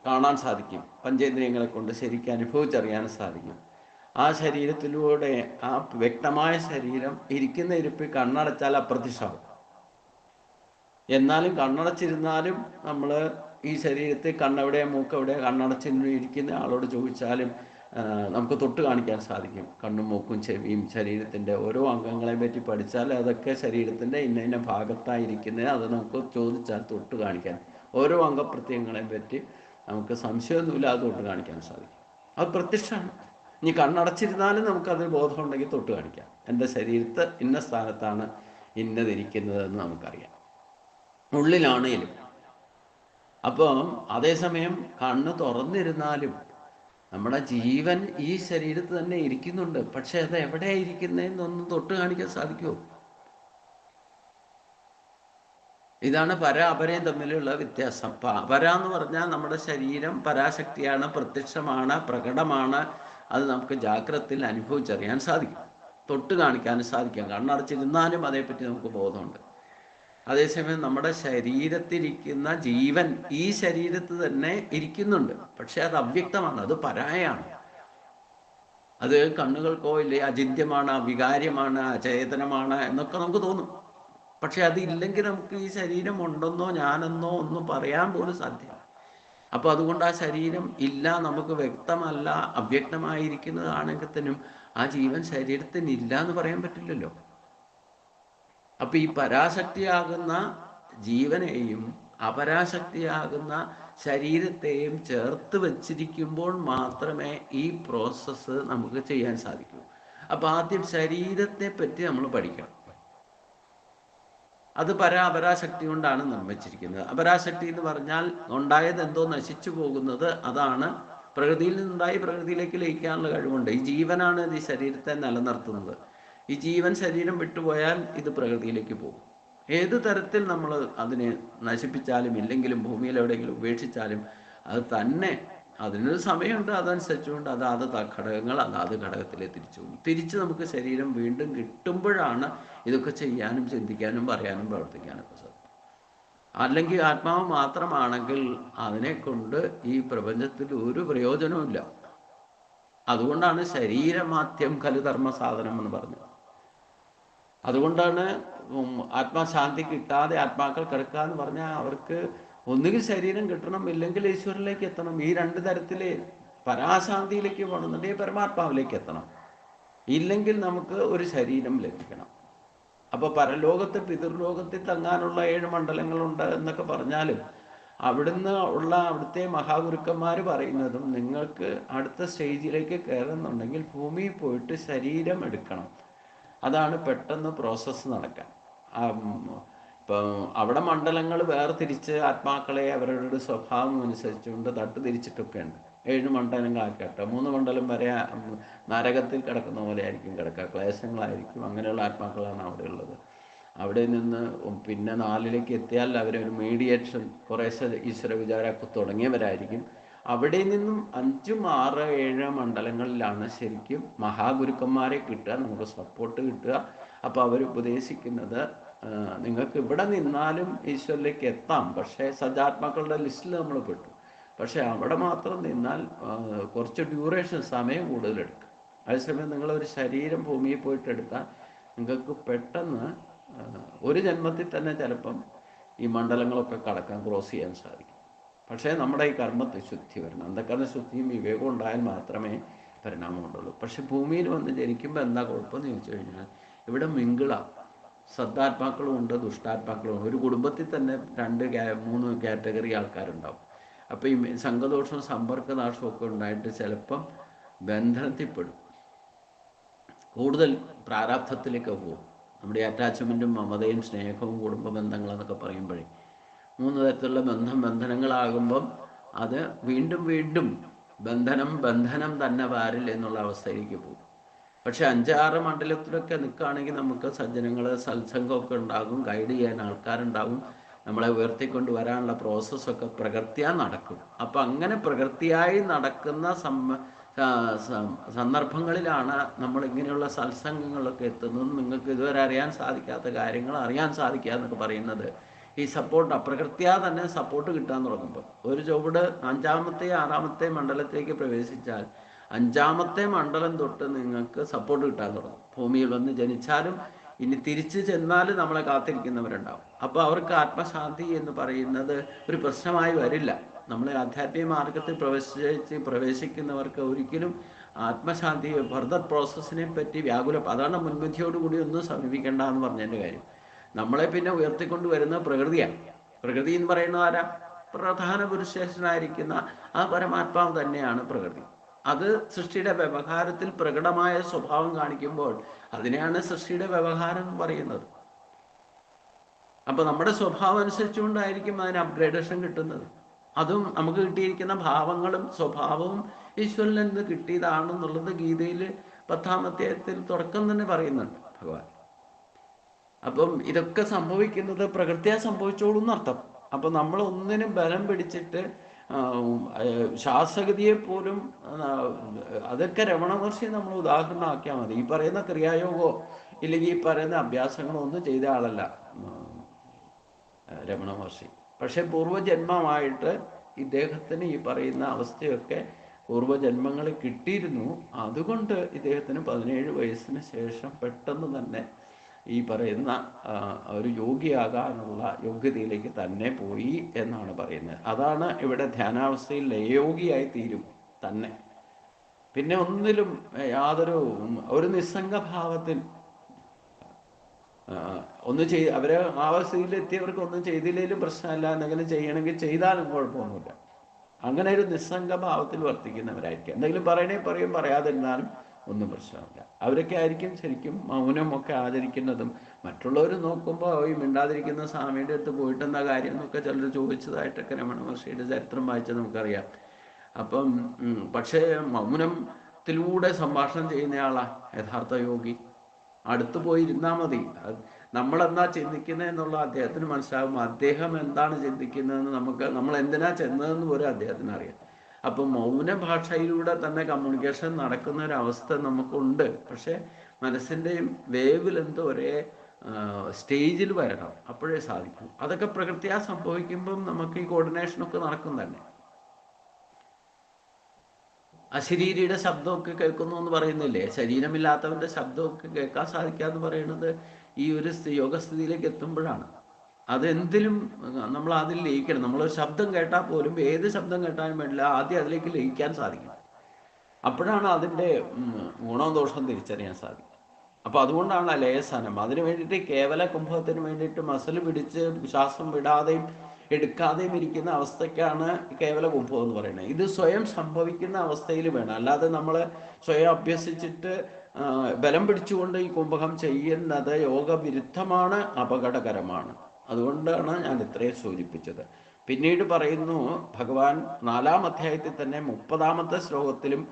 കാണാൻ സാധിക്കും. പഞ്ചേന്ദ്രിയങ്ങളെ കൊണ്ട് ശരിക്കും അനുഭവിച്ചറിയാൻ സാധിക്കും. ആ ശരീരത്തിലൂടെ ആ വ്യക്തമായ ശരീരം ഇരിക്കുന്ന ഇരിപ്പിൽ കണ്ണടച്ചാൽ അപ്രത്യക്ഷമാകും. എന്നാലും കണ്ണടച്ചിരുന്നാലും നമ്മൾ ഈ ശരീരത്തിൽ കണ്ണെവിടെയാ മൂക്കെവിടെയാ കണ്ണടച്ചിരിക്കുന്ന ആളോട് ചോദിച്ചാലും നമുക്ക് തൊട്ട് കാണിക്കാൻ സാധിക്കും. കണ്ണും മൂക്കും ചെവിയും ശരീരത്തിൻ്റെ ഓരോ അംഗങ്ങളെ പറ്റി പഠിച്ചാൽ അതൊക്കെ ശരീരത്തിൻ്റെ ഇന്ന ഭാഗത്തായിരിക്കുന്നത് അത് നമുക്ക് ചോദിച്ചാൽ തൊട്ട് കാണിക്കാൻ, ഓരോ അംഗപ്രത്യങ്ങളെയും പറ്റി നമുക്ക് സംശയമൊന്നുമില്ലാതെ തൊട്ട് കാണിക്കാൻ സാധിക്കും. അത് പ്രത്യക്ഷമാണ്. ഇനി കണ്ണടച്ചിരുന്നാലും നമുക്കത് ബോധമുണ്ടെങ്കിൽ തൊട്ട് കാണിക്കാം. എൻ്റെ ശരീരത്ത് ഇന്ന സ്ഥാനത്താണ് ഇന്നതിരിക്കുന്നതെന്ന് നമുക്കറിയാം, ഉള്ളിലാണേലും. അപ്പം അതേസമയം കണ്ണ് തുറന്നിരുന്നാലും നമ്മുടെ ജീവൻ ഈ ശരീരത്ത് തന്നെ ഇരിക്കുന്നുണ്ട്. പക്ഷെ അത് എവിടെയാണ് ഇരിക്കുന്നതെന്നൊന്നും തൊട്ട് കാണിക്കാൻ സാധിക്കുമോ? ഇതാണ് പര അപരയും തമ്മിലുള്ള വ്യത്യാസം. പര എന്ന് പറഞ്ഞാൽ നമ്മുടെ ശരീരം പരാശക്തിയാണ്, പ്രത്യക്ഷമാണ്, പ്രകടമാണ്. അത് നമുക്ക് ജാഗ്രതയിൽ അനുഭവിച്ചറിയാൻ സാധിക്കും, തൊട്ട് കാണിക്കാനും സാധിക്കും. കണ്ണടച്ചിരുന്നാലും അതേപ്പറ്റി നമുക്ക് ബോധമുണ്ട്. അതേസമയം നമ്മുടെ ശരീരത്തിരിക്കുന്ന ജീവൻ ഈ ശരീരത്ത് തന്നെ ഇരിക്കുന്നുണ്ട്. പക്ഷെ അത് അവ്യക്തമാണ്, അത് പരായാണ്. അത് കണ്ണുകൾക്കോ ഇല്ലേ അചിന്ത്യമാണ്, അവികാര്യമാണ്, അചേതനമാണ് എന്നൊക്കെ നമുക്ക് തോന്നും. പക്ഷെ അതില്ലെങ്കിൽ നമുക്ക് ഈ ശരീരം ഉണ്ടെന്നോ ഞാനെന്നോ ഒന്നും പറയാൻ പോലും സാധ്യമല്ല. അപ്പോൾ അതുകൊണ്ട് ആ ശരീരം ഇല്ല, നമുക്ക് വ്യക്തമല്ല, അവ്യക്തമായിരിക്കുന്നതാണെങ്കിൽ തന്നെയും ആ ജീവൻ ശരീരത്തിന് ഇല്ല എന്ന് പറയാൻ പറ്റില്ലല്ലോ. അപ്പം ഈ പരാശക്തിയാകുന്ന ജീവനെയും അപരാശക്തിയാകുന്ന ശരീരത്തെയും ചേർത്ത് വച്ചിരിക്കുമ്പോൾ മാത്രമേ ഈ പ്രോസസ്സ് നമുക്ക് ചെയ്യാൻ സാധിക്കൂ. അപ്പം ആദ്യം ശരീരത്തെ പറ്റി നമ്മൾ പഠിക്കണം. അത് അപരാശക്തി കൊണ്ടാണ് നിർമ്മിച്ചിരിക്കുന്നത്. അപരാശക്തി എന്ന് പറഞ്ഞാൽ ഉണ്ടായത് എന്തോ നശിച്ചു പോകുന്നത്, അതാണ്. പ്രകൃതിയിൽ നിന്നുണ്ടായി പ്രകൃതിയിലേക്ക് ലയിക്കാനുള്ള കഴിവുണ്ട്. ഈ ജീവനാണ് ഈ ശരീരത്തെ നിലനിർത്തുന്നത്. ഈ ജീവൻ ശരീരം വിട്ടുപോയാൽ ഇത് പ്രകൃതിയിലേക്ക് പോകും. ഏത് തരത്തിൽ നമ്മൾ അതിനെ നശിപ്പിച്ചാലും ഇല്ലെങ്കിലും ഭൂമിയിൽ എവിടെയെങ്കിലും ഉപേക്ഷിച്ചാലും അത് തന്നെ അതിനൊരു സമയമുണ്ട്. അതനുസരിച്ചുകൊണ്ട് അതാത് ഘടകങ്ങൾ അതാത് ഘടകത്തിൽ തിരിച്ചു പോകും. തിരിച്ച് നമുക്ക് ശരീരം വീണ്ടും കിട്ടുമ്പോഴാണ് ഇതൊക്കെ ചെയ്യാനും ചിന്തിക്കാനും പറയാനും പ്രവർത്തിക്കാനൊക്കെ സാധിക്കും. അല്ലെങ്കിൽ ആത്മാവ് മാത്രമാണെങ്കിൽ അതിനെ കൊണ്ട് ഈ പ്രപഞ്ചത്തിൽ ഒരു പ്രയോജനവുമില്ല. അതുകൊണ്ടാണ് ശരീരമാധ്യം ഖലു ധർമ്മ സാധനം എന്ന് പറഞ്ഞത്. അതുകൊണ്ടാണ് ആത്മാശാന്തി കിട്ടാതെ ആത്മാക്കൾ കിടക്കുക എന്ന് പറഞ്ഞാൽ അവർക്ക് ഒന്നുകിൽ ശരീരം കിട്ടണം, ഇല്ലെങ്കിൽ ഈശ്വരനിലേക്ക് എത്തണം. ഈ രണ്ട് തരത്തില് പരാശാന്തിയിലേക്ക് പോകണമെന്നുണ്ടെങ്കിൽ പരമാത്മാവിലേക്ക് എത്തണം, ഇല്ലെങ്കിൽ നമുക്ക് ഒരു ശരീരം ലഭിക്കണം. അപ്പോൾ പരലോകത്ത് പിതൃലോകത്തിൽ തങ്ങാനുള്ള 7 മണ്ഡലങ്ങളുണ്ട് എന്നൊക്കെ പറഞ്ഞാലും അവിടുന്ന് ഉള്ള അവിടുത്തെ മഹാഗുരുക്കന്മാർ പറയുന്നതും നിങ്ങൾക്ക് അടുത്ത സ്റ്റേജിലേക്ക് കയറുന്നുണ്ടെങ്കിൽ ഭൂമിയിൽ പോയിട്ട് ശരീരം എടുക്കണം. അതാണ് പെട്ടെന്ന് പ്രോസസ്സ് നടക്കാൻ. ഇപ്പം അവിടെ മണ്ഡലങ്ങൾ വേർതിരിച്ച് ആത്മാക്കളെ അവരുടെ സ്വഭാവം അനുസരിച്ചുകൊണ്ട് തട്ട് തിരിച്ചിട്ടൊക്കെ ഉണ്ട്. 7 മണ്ഡലങ്ങളാക്കട്ടെ, 3 മണ്ഡലം വരെ നരകത്തിൽ കിടക്കുന്ന പോലെ ആയിരിക്കും കിടക്കുക, ക്ലേശങ്ങളായിരിക്കും. അങ്ങനെയുള്ള ആത്മാക്കളാണ് അവിടെ ഉള്ളത്. അവിടെ നിന്ന് പിന്നെ 4ലേക്ക് എത്തിയാൽ അവരൊരു മീഡിയേഷൻ കുറേശ്ശെ ഈശ്വര വിചാരമൊക്കെ തുടങ്ങിയവരായിരിക്കും. അവിടെ നിന്നും 5, 6, 7 മണ്ഡലങ്ങളിലാണ് ശരിക്കും മഹാഗുരുക്കന്മാരെ കിട്ടുക, നമുക്ക് സപ്പോർട്ട് കിട്ടുക. അപ്പോൾ അവർ ഉപദേശിക്കുന്നത് നിങ്ങൾക്ക് ഇവിടെ നിന്നാലും ഈശ്വരിലേക്ക് എത്താം, പക്ഷേ സജ്ജാത്മാക്കളുടെ ലിസ്റ്റിൽ നമ്മൾ പെട്ടു. പക്ഷെ അവിടെ മാത്രം നിന്നാൽ കുറച്ച് ഡ്യൂറേഷൻ, സമയം കൂടുതലെടുക്കും. അതേസമയം നിങ്ങളൊരു ശരീരം ഭൂമിയിൽ പോയിട്ട് എടുത്താൽ നിങ്ങൾക്ക് പെട്ടെന്ന് ഒരു ജന്മത്തിൽ തന്നെ ചിലപ്പം ഈ മണ്ഡലങ്ങളൊക്കെ കടക്കാൻ, ക്രോസ് ചെയ്യാൻ സാധിക്കും. പക്ഷേ നമ്മുടെ ഈ കർമ്മത്തെ ശുദ്ധി വരണം. അന്ധകരണ ശുദ്ധിയും വിവേകവും ഉണ്ടായാൽ മാത്രമേ പരിണാമം കൊണ്ടുള്ളൂ. പക്ഷെ ഭൂമിയിൽ വന്ന് ജനിക്കുമ്പോൾ എന്താ കുഴപ്പമെന്ന് ചോദിച്ചു കഴിഞ്ഞാൽ ഇവിടെ മിങ്കിളാണ്. സദ്ധാത്മാക്കളും ഉണ്ട്, ദുഷ്ടാത്മാക്കളും ഉണ്ട്. ഒരു കുടുംബത്തിൽ തന്നെ 2-3 കാറ്റഗറി ആൾക്കാരുണ്ടാവും. അപ്പോൾ ഈ സംഘദോഷവും സമ്പർക്കദോഷവും ഒക്കെ ഉണ്ടായിട്ട് ചിലപ്പം ബന്ധനത്തിൽപ്പെടും, കൂടുതൽ പ്രാരാബ്ധത്തിലേക്ക് പോകും. നമ്മുടെ അറ്റാച്ച്മെൻറ്റും മമതയും സ്നേഹവും കുടുംബ ബന്ധങ്ങളെന്നൊക്കെ പറയുമ്പോഴേ 3 തരത്തിലുള്ള ബന്ധനങ്ങളാകുമ്പം അത് വീണ്ടും വീണ്ടും ബന്ധനം തന്നെ വാരിൽ എന്നുള്ള അവസ്ഥയിലേക്ക് പോകും. പക്ഷെ 5-6 മണ്ഡലത്തിലൊക്കെ നിൽക്കുകയാണെങ്കിൽ നമുക്ക് സജ്ജനങ്ങൾ, സത്സംഗമൊക്കെ ഉണ്ടാകും, ഗൈഡ് ചെയ്യാൻ ആൾക്കാരുണ്ടാകും, നമ്മളെ ഉയർത്തിക്കൊണ്ട് വരാനുള്ള പ്രോസസ്സൊക്കെ പ്രകൃത്യാ നടക്കും. അപ്പം അങ്ങനെ പ്രകൃതിയായി നടക്കുന്ന സന്ദർഭങ്ങളിലാണ് നമ്മൾ ഇങ്ങനെയുള്ള സത്സംഗങ്ങളിലൊക്കെ എത്തുന്നത്. നിങ്ങൾക്ക് ഇതുവരെ അറിയാൻ സാധിക്കാത്ത കാര്യങ്ങൾ അറിയാൻ സാധിക്കുക എന്നൊക്കെ പറയുന്നത് ഈ സപ്പോർട്ട്, അപ്രകൃത്യാ തന്നെ സപ്പോർട്ട് കിട്ടാൻ തുടങ്ങുമ്പോൾ. ഒരു ചുവട് 5-ാമത്തെ 6-ാമത്തെ മണ്ഡലത്തിലേക്ക് പ്രവേശിച്ചാൽ 5-ാമത്തെ മണ്ഡലം തൊട്ട് നിങ്ങൾക്ക് സപ്പോർട്ട് കിട്ടാൻ തുടങ്ങും. ഭൂമിയിൽ വന്ന് ജനിച്ചാലും ഇനി തിരിച്ചു ചെന്നാൽ നമ്മളെ കാത്തിരിക്കുന്നവരുണ്ടാവും. അപ്പോൾ അവർക്ക് ആത്മശാന്തി എന്ന് പറയുന്നത് ഒരു പ്രശ്നമായി വരില്ല. നമ്മൾ ആധ്യാത്മിക മാർഗത്തിൽ പ്രവേശിക്കുന്നവർക്ക് ഒരിക്കലും ആത്മശാന്തി, ഫർദർ പ്രോസസ്സിനെ പറ്റി അതാണ് മുൻവിധിയോടുകൂടി ഒന്നും സമീപിക്കേണ്ട എന്ന് പറഞ്ഞതിൻ്റെ കാര്യം. നമ്മളെ പിന്നെ ഉയർത്തിക്കൊണ്ട് വരുന്ന പ്രകൃതിയാണ്. പ്രകൃതി എന്ന് പറയുന്നത് ആരാ? പ്രധാന പുരുഷേഷനായിരിക്കുന്ന ആ പരമാത്മാവ് തന്നെയാണ് പ്രകൃതി. അത് സൃഷ്ടിയുടെ വ്യവഹാരത്തിൽ പ്രകടമായ സ്വഭാവം കാണിക്കുമ്പോൾ അതിനെയാണ് സൃഷ്ടിയുടെ വ്യവഹാരം എന്ന് പറയുന്നത്. അപ്പൊ നമ്മുടെ സ്വഭാവം അനുസരിച്ചുകൊണ്ടായിരിക്കും അതിന് അപ്ഗ്രേഡേഷൻ കിട്ടുന്നത്. അതും നമുക്ക് കിട്ടിയിരിക്കുന്ന ഭാവങ്ങളും സ്വഭാവവും ഈശ്വരനിൽ നിന്ന് കിട്ടിയതാണെന്നുള്ളത് ഗീതയിൽ 10-ാം അധ്യായത്തിൽ തുടക്കം തന്നെ പറയുന്നുണ്ട് ഭഗവാൻ. അപ്പം ഇതൊക്കെ സംഭവിക്കുന്നത് പ്രകൃതിയാ സംഭവിച്ചോളൂ എന്നർത്ഥം. അപ്പം നമ്മൾ ഒന്നിനും ബലം പിടിച്ചിട്ട് ശാസ്ത്രഗതിയെ പോലും അതൊക്കെ രമണ മഹർഷി നമ്മൾ ഉദാഹരണമാക്കിയാൽ മതി. ഈ പറയുന്ന ക്രിയായോഗോ ഇല്ലെങ്കിൽ ഈ പറയുന്ന അഭ്യാസങ്ങളോ ഒന്നും ചെയ്ത ആളല്ല രമണ മഹർഷി. പക്ഷെ പൂർവ്വജന്മമായിട്ട് ഇദ്ദേഹത്തിന് ഈ പറയുന്ന അവസ്ഥയൊക്കെ പൂർവ്വജന്മങ്ങൾ കിട്ടിയിരുന്നു. അതുകൊണ്ട് ഇദ്ദേഹത്തിന് 17 വയസ്സിന് ശേഷം പെട്ടെന്ന് തന്നെ ഈ പറയുന്ന ഒരു യോഗിയാകാനുള്ള യോഗ്യതയിലേക്ക് തന്നെ പോയി എന്നാണ് പറയുന്നത്. അതാണ് ഇവിടെ ധ്യാനാവസ്ഥയിൽ ലയയോഗിയായി തീരും തന്നെ. പിന്നെ ഒന്നിലും യാതൊരു ഒരു നിസ്സംഗഭാവത്തിൽ ഒന്നും അവരെ ആ അവസ്ഥയിലെത്തിയവർക്ക് ഒന്നും ചെയ്തില്ലെങ്കിലും പ്രശ്നമല്ല, എന്തെങ്കിലും ചെയ്യണമെങ്കിൽ ചെയ്താലും കുഴപ്പമൊന്നുമില്ല. അങ്ങനെ ഒരു നിസ്സംഗഭാവത്തിൽ വർത്തിക്കുന്നവരായിരിക്കും. എന്തെങ്കിലും പറയും, പറയാതിരുന്നാലും ഒന്നും പ്രശ്നമില്ല. അവരൊക്കെ ആയിരിക്കും ശരിക്കും മൗനമൊക്കെ ആചരിക്കുന്നതും. മറ്റുള്ളവർ നോക്കുമ്പോൾ ഈ മിണ്ടാതിരിക്കുന്ന സ്വാമിയുടെ അടുത്ത് പോയിട്ട് എന്താ കാര്യം എന്നൊക്കെ ചിലർ ചോദിച്ചതായിട്ടൊക്കെ രമണ മഹർഷിയുടെ ചരിത്രം വായിച്ചാൽ നമുക്കറിയാം. അപ്പം പക്ഷേ മൗനത്തിലൂടെ സംഭാഷണം ചെയ്യുന്നയാളാ യഥാർത്ഥ യോഗി. അടുത്ത് പോയി ഇരുന്നാൽ മതി. നമ്മളെന്താ ചിന്തിക്കുന്നത് എന്നുള്ള അദ്ദേഹത്തിന് മനസ്സിലാകും. അദ്ദേഹം എന്താണ് ചിന്തിക്കുന്നതെന്ന് നമ്മൾ എന്തിനാ ചെന്നതെന്ന് പോലും അദ്ദേഹത്തിന് അറിയാം. അപ്പം മൗന ഭാഷയിലൂടെ തന്നെ കമ്മ്യൂണിക്കേഷൻ നടക്കുന്ന ഒരവസ്ഥ നമുക്കുണ്ട്. പക്ഷേ മനസ്സിൻ്റെയും വേവ് ലെന്ത് ഒരേ സ്റ്റേജിൽ വരണം, അപ്പോഴേ സാധിക്കും. അതൊക്കെ പ്രകൃത്യാ സംഭവിക്കുമ്പം നമുക്ക് ഈ കോർഡിനേഷനൊക്കെ നടക്കും തന്നെ. അശരീരിയുടെ ശബ്ദമൊക്കെ കേൾക്കുന്നു എന്ന് പറയുന്നില്ലേ, ശരീരമില്ലാത്തവന്റെ ശബ്ദമൊക്കെ കേൾക്കാൻ സാധിക്കുക എന്ന് പറയുന്നത് ഈ ഒരു യോഗസ്ഥിതിയിലേക്ക് എത്തുമ്പോഴാണ്. അതെന്തിലും നമ്മൾ അതിൽ ലയിക്കണം. നമ്മളൊരു ശബ്ദം കേട്ടാൽ പോലും ഏത് ശബ്ദം കേട്ടാലും വേണ്ടില്ല, ആദ്യം അതിലേക്ക് ലയിക്കാൻ സാധിക്കും. അപ്പോഴാണ് അതിൻ്റെ ഗുണവും ദോഷവും തിരിച്ചറിയാൻ സാധിക്കും. അപ്പോൾ അതുകൊണ്ടാണ് ലയസ്ഥാനം. അതിനു വേണ്ടിയിട്ട് കേവല കുംഭത്തിന് വേണ്ടിയിട്ട് മസിൽ പിടിച്ച് ശ്വാസം വിടാതെയും എടുക്കാതെയും ഇരിക്കുന്ന അവസ്ഥയ്ക്കാണ് കേവല കുംഭം എന്ന് പറയുന്നത്. ഇത് സ്വയം സംഭവിക്കുന്ന അവസ്ഥയിൽ വേണം, അല്ലാതെ നമ്മൾ സ്വയം അഭ്യസിച്ചിട്ട് ബലം പിടിച്ചുകൊണ്ട് ഈ കുംഭകം ചെയ്യുന്നത് യോഗവിരുദ്ധമാണ്, അപകടകരമാണ്. അതുകൊണ്ടാണ് ഞാൻ ഇത്രയും സൂചിപ്പിച്ചത്. പിന്നീട് പറയുന്നു ഭഗവാൻ 4-ാം അധ്യായത്തിൽ തന്നെ 30-ാമത്തെ ശ്ലോകത്തിലും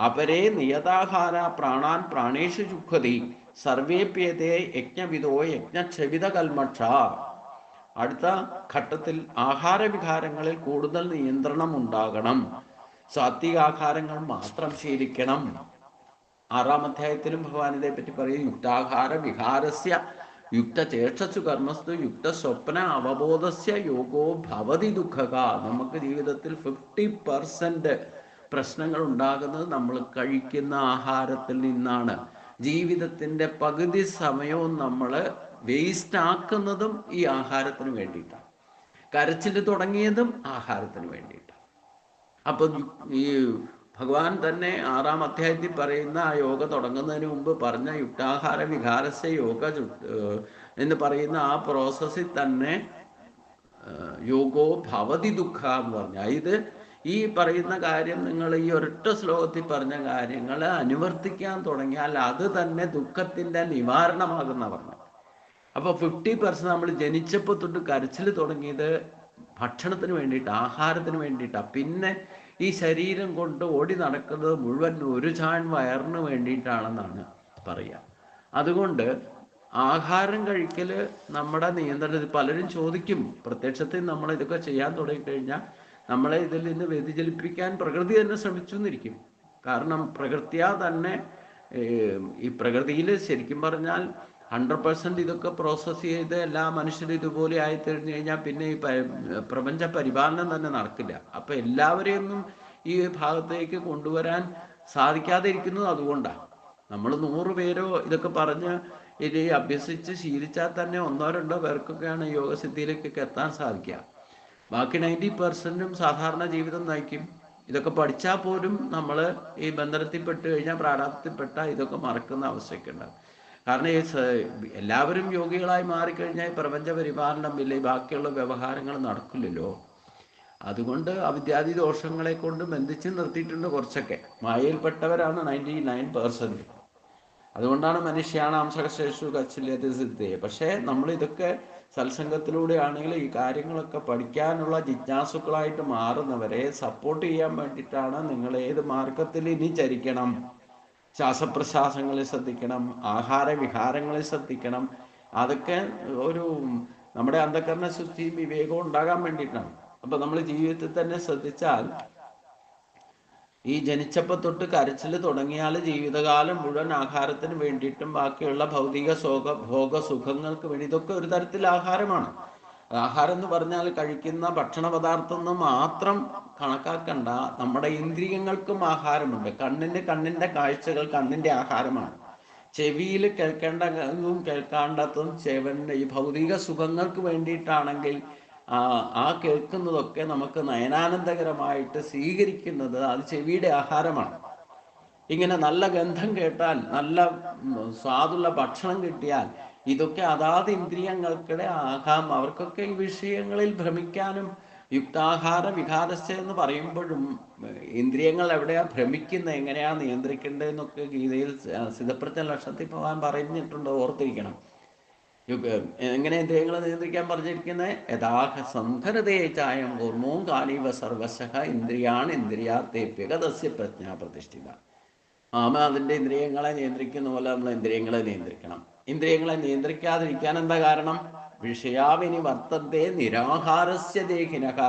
അപരേ നിയതാഹാര പ്രാണാൻ പ്രാണേഷു ചുഖതി സർവേപ്യതേ യജ്ഞവിദോ യജ്ഞക്ഷവിത കൽമക്ഷ. അടുത്ത ഘട്ടത്തിൽ ആഹാരവികാരങ്ങളിൽ കൂടുതൽ നിയന്ത്രണം ഉണ്ടാകണം, സാത്വികാഹാരങ്ങൾ മാത്രം ശീലിക്കണം. 6-ാം അധ്യായത്തിലും ഭഗവാൻ ഇതേ പറ്റി പറയും. യുക്താഹാര വിഹാരസ്യ യുക്തചേഷ്ടസു കർമ്മസ്തു യുക്ത സ്വപ്ന അവബോധസ്യ യോഗോ ഭവതി ദുഃഖക. നമുക്ക് ജീവിതത്തിൽ 50% പ്രശ്നങ്ങൾ ഉണ്ടാകുന്നത് നമ്മൾ കഴിക്കുന്ന ആഹാരത്തിൽ നിന്നാണ്. ജീവിതത്തിൻ്റെ പകുതി സമയവും നമ്മൾ വേസ്റ്റ് ആക്കുന്നതും ഈ ആഹാരത്തിന് വേണ്ടിയിട്ടാണ്. കരച്ചിൽ തുടങ്ങിയതും ആഹാരത്തിന് വേണ്ടിയിട്ടാണ്. അപ്പം ഈ ഭഗവാൻ തന്നെ 6-ാം അധ്യായത്തിൽ പറയുന്ന ആ യോഗ തുടങ്ങുന്നതിന് മുമ്പ് പറഞ്ഞ യുക്താഹാര വികാരസ്യ യോഗ എന്ന് പറയുന്ന ആ പ്രോസസ്സിൽ തന്നെ യോഗോ ഭവതി ദുഃഖ എന്ന് പറഞ്ഞാൽ, ഇത് ഈ പറയുന്ന കാര്യം നിങ്ങൾ ഈ ഒരൊറ്റ ശ്ലോകത്തിൽ പറഞ്ഞ കാര്യങ്ങൾ അനുവർത്തിക്കാൻ തുടങ്ങിയാൽ അത് തന്നെ ദുഃഖത്തിൻ്റെ നിവാരണമാകുന്ന പറഞ്ഞു. അപ്പോൾ 50% നമ്മൾ ജനിച്ചപ്പോൾ തൊട്ട് കരച്ചിൽ തുടങ്ങിയത് ഭക്ഷണത്തിന് വേണ്ടിയിട്ട്, ആഹാരത്തിന് വേണ്ടിയിട്ടാണ്. പിന്നെ ഈ ശരീരം കൊണ്ട് ഓടി നടക്കുന്നത് മുഴുവൻ ഒരു ചാൺ വയറിന് വേണ്ടിയിട്ടാണെന്നാണ് പറയുക. അതുകൊണ്ട് ആഹാരം കഴിക്കൽ നമ്മുടെ നിയന്ത്രണത്തിൽ. പലരും ചോദിക്കും, പ്രത്യക്ഷത്തിൽ നമ്മൾ ഇതൊക്കെ ചെയ്യാൻ തുടങ്ങിക്കഴിഞ്ഞാൽ നമ്മളെ ഇതിൽ നിന്ന് വ്യതിചലിപ്പിക്കാൻ പ്രകൃതി തന്നെ ശ്രമിച്ചു എന്നിരിക്കും. കാരണം പ്രകൃതിയാ തന്നെ ഈ പ്രകൃതിയിൽ ശരിക്കും പറഞ്ഞാൽ 100% ഇതൊക്കെ പ്രോസസ്സ് ചെയ്ത് എല്ലാ മനുഷ്യരും ഇതുപോലെ ആയിത്തീർന്നു കഴിഞ്ഞാൽ പിന്നെ ഈ പ്രപഞ്ച പരിപാലനം തന്നെ നടക്കില്ല. അപ്പം എല്ലാവരെയൊന്നും ഈ ഭാഗത്തേക്ക് കൊണ്ടുവരാൻ സാധിക്കാതെ ഇരിക്കുന്നത് അതുകൊണ്ടാണ്. നമ്മൾ 100 പേരോ ഇതൊക്കെ പറഞ്ഞ് ഇത് അഭ്യസിച്ച് ശീലിച്ചാൽ തന്നെ 1-2 പേർക്കൊക്കെയാണ് യോഗസിദ്ധിയിലേക്കൊക്കെ എത്താൻ സാധിക്കുക. ബാക്കി 90%ഉം സാധാരണ ജീവിതം നയിക്കും. ഇതൊക്കെ പഠിച്ചാൽ പോലും നമ്മൾ ഈ ബന്ധനത്തിൽപ്പെട്ട് കഴിഞ്ഞാൽ, പ്രാരാബ്ധത്തിൽപ്പെട്ട ഇതൊക്കെ മറക്കുന്ന അവസ്ഥയൊക്കെ ഉണ്ടാകും. കാരണം എല്ലാവരും യോഗികളായി മാറിക്കഴിഞ്ഞാൽ പ്രപഞ്ച പരിപാലനം ഇല്ല, ബാക്കിയുള്ള വ്യവഹാരങ്ങൾ നടക്കില്ലല്ലോ. അതുകൊണ്ട് അവിദ്യാദി ദോഷങ്ങളെ കൊണ്ട് ബന്ധിച്ച് നിർത്തിയിട്ടുണ്ട് കുറച്ചൊക്കെ. മായയിൽപ്പെട്ടവരാണ് 99%. അതുകൊണ്ടാണ് മനുഷ്യാണാം സഹസ്രേഷു കച്ചില്യത് സിദ്ധയെ. പക്ഷേ നമ്മൾ ഇതൊക്കെ സത്സംഗത്തിലൂടെ ആണെങ്കിൽ ഈ കാര്യങ്ങളൊക്കെ പഠിക്കാനുള്ള ജിജ്ഞാസുക്കളായിട്ട് മാറുന്നവരെ സപ്പോർട്ട് ചെയ്യാൻ വേണ്ടിയിട്ടാണ്. നിങ്ങൾ ഏത് മാർഗത്തിൽ ഇനി ചരിക്കണം, ശ്വാസപ്രശ്വാസങ്ങളിൽ ശ്രദ്ധിക്കണം, ആഹാര വിഹാരങ്ങളിൽ ശ്രദ്ധിക്കണം. അതൊക്കെ ഒരു നമ്മുടെ അന്ധകരണ ശുദ്ധിയും വിവേകവും ഉണ്ടാകാൻ വേണ്ടിയിട്ടാണ്. അപ്പം നമ്മൾ ജീവിതത്തിൽ തന്നെ ശ്രദ്ധിച്ചാൽ ഈ ജനിച്ചപ്പോൾ തൊട്ട് കരച്ചിൽ തുടങ്ങിയാൽ ജീവിതകാലം മുഴുവൻ ആഹാരത്തിന് വേണ്ടിയിട്ടും ബാക്കിയുള്ള ഭൗതിക ഭോഗ സുഖങ്ങൾക്ക് വേണ്ടി, ഇതൊക്കെ ഒരു തരത്തിൽ ആഹാരമാണ്. ആഹാരം എന്ന് പറഞ്ഞാൽ കഴിക്കുന്ന ഭക്ഷണ പദാർത്ഥം എന്ന് മാത്രം കണക്കാക്കണ്ട, നമ്മുടെ ഇന്ദ്രിയങ്ങൾക്കും ആഹാരമുണ്ട്. കണ്ണിൻ്റെ കാഴ്ചകൾ കണ്ണിൻ്റെ ആഹാരമാണ്. ചെവിയിൽ കേൾക്കേണ്ടതും കേൾക്കാണ്ടതും ചെവൻ്റെ ഈ ഭൗതിക സുഖങ്ങൾക്ക് വേണ്ടിയിട്ടാണെങ്കിൽ ആ കേൾക്കുന്നതൊക്കെ നമുക്ക് നയനാനന്ദകരമായിട്ട് സ്വീകരിക്കുന്നത് അത് ചെവിയുടെ ആഹാരമാണ്. ഇങ്ങനെ നല്ല ഗന്ധം കേട്ടാൽ, നല്ല സ്വാദുള്ള ഭക്ഷണം കിട്ടിയാൽ, ഇതൊക്കെ അതാത് ഇന്ദ്രിയങ്ങൾക്കിടെ ആകാം. അവർക്കൊക്കെ ഈ വിഷയങ്ങളിൽ ഭ്രമിക്കാനും. യുക്താഹാര വിഹാരസ്യ എന്ന് പറയുമ്പോഴും ഇന്ദ്രിയങ്ങൾ എവിടെയാ ഭ്രമിക്കുന്നത്, എങ്ങനെയാ നിയന്ത്രിക്കേണ്ടതെന്നൊക്കെ ഗീതയിൽ സിദ്ധപ്രജ്ഞ ലക്ഷത്തിൽ ഭഗവാൻ പറഞ്ഞിട്ടുണ്ട്, ഓർത്തിരിക്കണം. എങ്ങനെ ഇന്ദ്രിയങ്ങളെ നിയന്ത്രിക്കാൻ പറഞ്ഞിരിക്കുന്നത്? യഥാഹ സംഘരതേ ചായം കൂർമ്മവും കാലീവ സർവശഃ ഇന്ദ്രിയാണ് ഇന്ദ്രിയാർത്ഥേപ്യകതസ്യ പ്രജ്ഞാ പ്രതിഷ്ഠിത. അതിൻ്റെ ഇന്ദ്രിയങ്ങളെ നിയന്ത്രിക്കുന്ന പോലെ നമ്മൾ ഇന്ദ്രിയങ്ങളെ നിയന്ത്രിക്കണം. ഇന്ദ്രിയങ്ങളെ നിയന്ത്രിക്കാതിരിക്കാൻ എന്താ കാരണം? വിഷയാവിനി വർത്തത്തെ നിരാഹാരസ്യ ദേഹിനഃ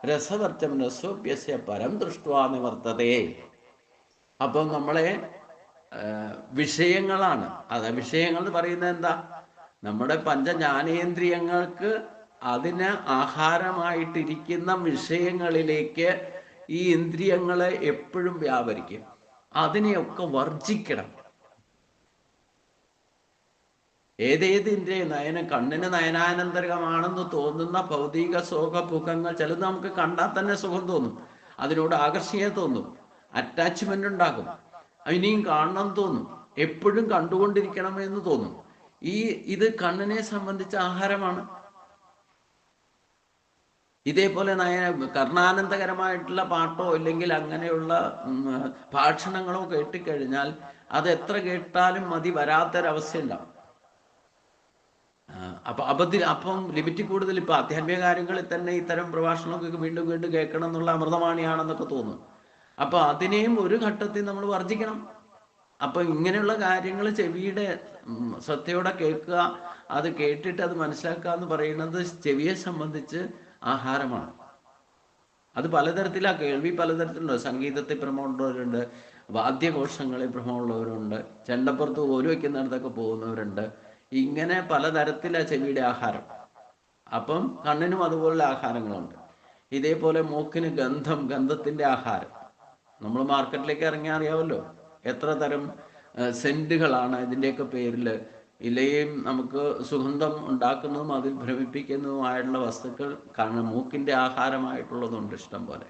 രസവർച്ചം രസോപ്യസ്യ പരം ദൃഷ്ട്വാ നിവർത്തതേ. അപ്പം നമ്മളെ വിഷയങ്ങളാണ്, അത് വിഷയങ്ങൾ എന്ന് പറയുന്നത് എന്താ? നമ്മുടെ പഞ്ചജ്ഞാനേന്ദ്രിയങ്ങൾക്ക് അതിന് ആഹാരമായിട്ടിരിക്കുന്ന വിഷയങ്ങളിലേക്ക് ഈ ഇന്ദ്രിയങ്ങളെ എപ്പോഴും വ്യാപരിക്കും. അതിനെയൊക്കെ വർജിക്കണം. ഏതേത് ഇന്ദ്രിയ കണ്ണിന് നയനാനന്തരമാണെന്ന് തോന്നുന്ന ഭൗതിക സുഖഭുഖങ്ങൾ ചിലത് നമുക്ക് കണ്ടാൽ തന്നെ സുഖം തോന്നും, അതിനോട് ആകർഷണീയത തോന്നും, അറ്റാച്ച്മെന്റ് ഉണ്ടാകും, ഇനിയും കാണണം തോന്നും, എപ്പോഴും കണ്ടുകൊണ്ടിരിക്കണം എന്ന് തോന്നും. ഇത് കണ്ണിനെ സംബന്ധിച്ച ആഹാരമാണ്. ഇതേപോലെ കർണാനന്ദകരമായിട്ടുള്ള പാട്ടോ അല്ലെങ്കിൽ അങ്ങനെയുള്ള ഭാഷണങ്ങളോ കേട്ടിക്കഴിഞ്ഞാൽ അത് എത്ര കേട്ടാലും മതി വരാത്തൊരവസ്ഥ ഉണ്ടാവും. അപ്പം ലിമിറ്റ് കൂടുതൽ ഇപ്പൊ ആധ്യാത്മിക കാര്യങ്ങളിൽ തന്നെ ഇത്തരം പ്രഭാഷണമൊക്കെ വീണ്ടും വീണ്ടും കേൾക്കണം എന്നുള്ള അമൃതവാണിയാണെന്നൊക്കെ തോന്നും. അപ്പൊ അതിനെയും ഒരു ഘട്ടത്തിൽ നമ്മൾ വർജിക്കണം. അപ്പൊ ഇങ്ങനെയുള്ള കാര്യങ്ങൾ ചെവിയുടെ ശ്രദ്ധയോടെ കേൾക്കുക, അത് കേട്ടിട്ട് അത് മനസ്സിലാക്കുക എന്ന് പറയുന്നത് ചെവിയെ സംബന്ധിച്ച് ആഹാരമാണ്. അത് പലതരത്തിലാണ്. കേൾവി പലതരത്തിലുണ്ട്. സംഗീതത്തിൽ ഭ്രമമുള്ളവരുണ്ട്, വാദ്യഘോഷങ്ങളിൽ ഭ്രമമുള്ളവരുണ്ട്, ചെണ്ടപ്പുറത്ത് ഓല് വയ്ക്കുന്നിടത്തൊക്കെ പോകുന്നവരുണ്ട്. ഇങ്ങനെ പലതരത്തിലാണ് ചെവിയുടെ ആഹാരം. അപ്പം കണ്ണിനും അതുപോലുള്ള ആഹാരങ്ങളുണ്ട്. ഇതേപോലെ മൂക്കിന് ഗന്ധത്തിന്റെ ആഹാരം. നമ്മൾ മാർക്കറ്റിലേക്ക് ഇറങ്ങിയാൽ അറിയാമല്ലോ എത്ര തരം സെന്റുകളാണ് ഇതിൻ്റെയൊക്കെ പേരിൽ. ഇലയും നമുക്ക് സുഗന്ധം ഉണ്ടാക്കുന്നതും അതിൽ ഭ്രമിപ്പിക്കുന്നതുമായിട്ടുള്ള വസ്തുക്കൾ മൂക്കിന്റെ ആഹാരമായിട്ടുള്ളതുണ്ട് ഇഷ്ടം പോലെ.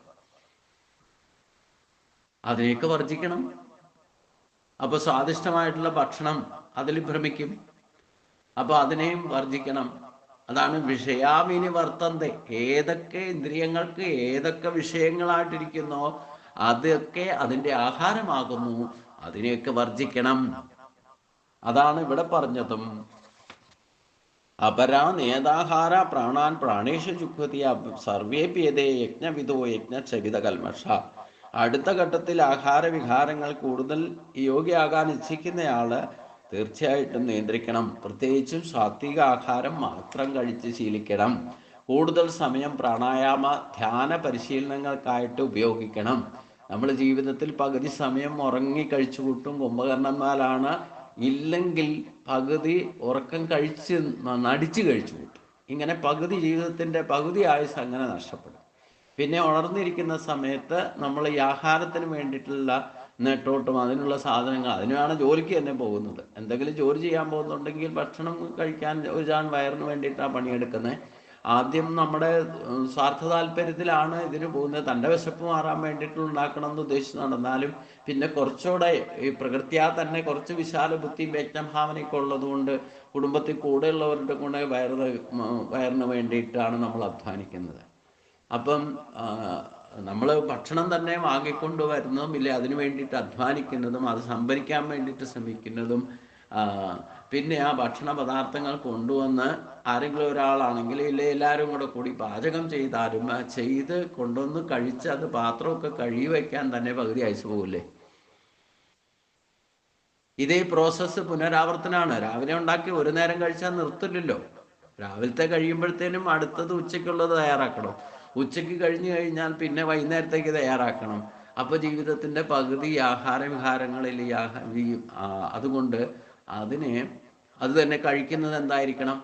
അതിനെയൊക്കെ വർജിക്കണം. അപ്പൊ സ്വാദിഷ്ടമായിട്ടുള്ള ഭക്ഷണം അതിൽ ഭ്രമിക്കും. അപ്പൊ അതിനെയും വർജിക്കണം. അതാണ് വിഷയാവിനിവർത്തന്തെ. ഏതൊക്കെ ഇന്ദ്രിയങ്ങൾക്ക് ഏതൊക്കെ വിഷയങ്ങളായിട്ടിരിക്കുന്നോ അതൊക്കെ അതിൻ്റെ ആഹാരമാകുന്നു, അതിനെയൊക്കെ വർജിക്കണം. അതാണ് ഇവിടെ പറഞ്ഞതും. അപരാ നേതാഹാര പ്രാണാൻ പ്രാണേഷു ജുഹ്വതിയ സർവേപ്യതേ യജ്ഞവിദോ യജ്ഞചവിത കൽമഷ. അടുത്ത ഘട്ടത്തിൽ ആഹാരവിഹാരങ്ങൾ കൂടുതൽ യോഗ്യയാകാൻ ഇച്ഛിക്കുന്നയാള് തീർച്ചയായിട്ടും നിയന്ത്രിക്കണം. പ്രത്യേകിച്ചും സാത്വിക ആഹാരം മാത്രം കഴിച്ച് ശീലിക്കണം. കൂടുതൽ സമയം പ്രാണായാമ ധ്യാന പരിശീലനങ്ങൾക്കായിട്ട് ഉപയോഗിക്കണം. നമ്മൾ ജീവിതത്തിൽ പകുതി സമയം ഉറങ്ങി കഴിച്ചു കൂട്ടും കുംഭകർണന്മാരാണ്. ഇല്ലെങ്കിൽ പകുതി ഉറക്കം കഴിച്ച് നടിച്ച് കഴിച്ചു കൂട്ടും. ഇങ്ങനെ പകുതി ജീവിതത്തിൻ്റെ പകുതി ആയുസ് അങ്ങനെ നഷ്ടപ്പെടും. പിന്നെ ഉണർന്നിരിക്കുന്ന സമയത്ത് നമ്മൾ ഈ ആഹാരത്തിന് വേണ്ടിയിട്ടുള്ള നെട്ടോട്ടും അതിനുള്ള സാധനങ്ങൾ, അതിനാണ് ജോലിക്ക് തന്നെ പോകുന്നത്. എന്തെങ്കിലും ജോലി ചെയ്യാൻ പോകുന്നുണ്ടെങ്കിൽ ഭക്ഷണം കഴിക്കാൻ ഒരു ജാൻ വയറിന് വേണ്ടിയിട്ടാണ് പണിയെടുക്കുന്നത്. ആദ്യം നമ്മുടെ സ്വാർത്ഥ താല്പര്യത്തിലാണ് ഇതിന് പോകുന്നത്. തൻ്റെ വിശപ്പ് മാറാൻ വേണ്ടിയിട്ട് ഉണ്ടാക്കണം എന്ന് ഉദ്ദേശിച്ച് നടന്നാലും പിന്നെ കുറച്ചുകൂടെ ഈ പ്രകൃതിയാ തന്നെ കുറച്ച് വിശാല ബുദ്ധിയും വ്യക്തഭാവനയൊക്കെ ഉള്ളതുകൊണ്ട് കുടുംബത്തിൽ കൂടെയുള്ളവരുടെ കൂടെ വയറിന് വേണ്ടിയിട്ടാണ് നമ്മൾ അധ്വാനിക്കുന്നത്. അപ്പം നമ്മൾ ഭക്ഷണം തന്നെ വാങ്ങിക്കൊണ്ട് വരുന്നതും ഇല്ലേ അതിനു വേണ്ടിയിട്ട് അധ്വാനിക്കുന്നതും അത് സംഭരിക്കാൻ വേണ്ടിയിട്ട് ശ്രമിക്കുന്നതും പിന്നെ ആ ഭക്ഷണ പദാർത്ഥങ്ങൾ കൊണ്ടുവന്ന് ആരെങ്കിലും ഒരാളാണെങ്കിൽ ഇല്ലേ എല്ലാവരും കൂടി പാചകം ചെയ്താലും ചെയ്ത് കൊണ്ടുവന്ന് കഴിച്ച് അത് പാത്രമൊക്കെ കഴുകി വയ്ക്കാൻ തന്നെ പകുതി അയച്ചു പോകില്ലേ. ഇതേ പ്രോസസ്സ് പുനരാവർത്തനമാണ്. രാവിലെ ഉണ്ടാക്കി ഒരു നേരം കഴിച്ചാൽ നിർത്തില്ലല്ലോ. രാവിലത്തെ കഴിയുമ്പോഴത്തേനും അടുത്തത് ഉച്ചയ്ക്കുള്ളത് തയ്യാറാക്കണം. ഉച്ചയ്ക്ക് കഴിഞ്ഞു കഴിഞ്ഞാൽ പിന്നെ വൈകുന്നേരത്തേക്ക് തയ്യാറാക്കണം. അപ്പോൾ ജീവിതത്തിൻ്റെ പകുതി ആഹാരവിഹാരങ്ങളിൽ അതുകൊണ്ട് അത് തന്നെ കഴിക്കുന്നത് എന്തായിരിക്കണം?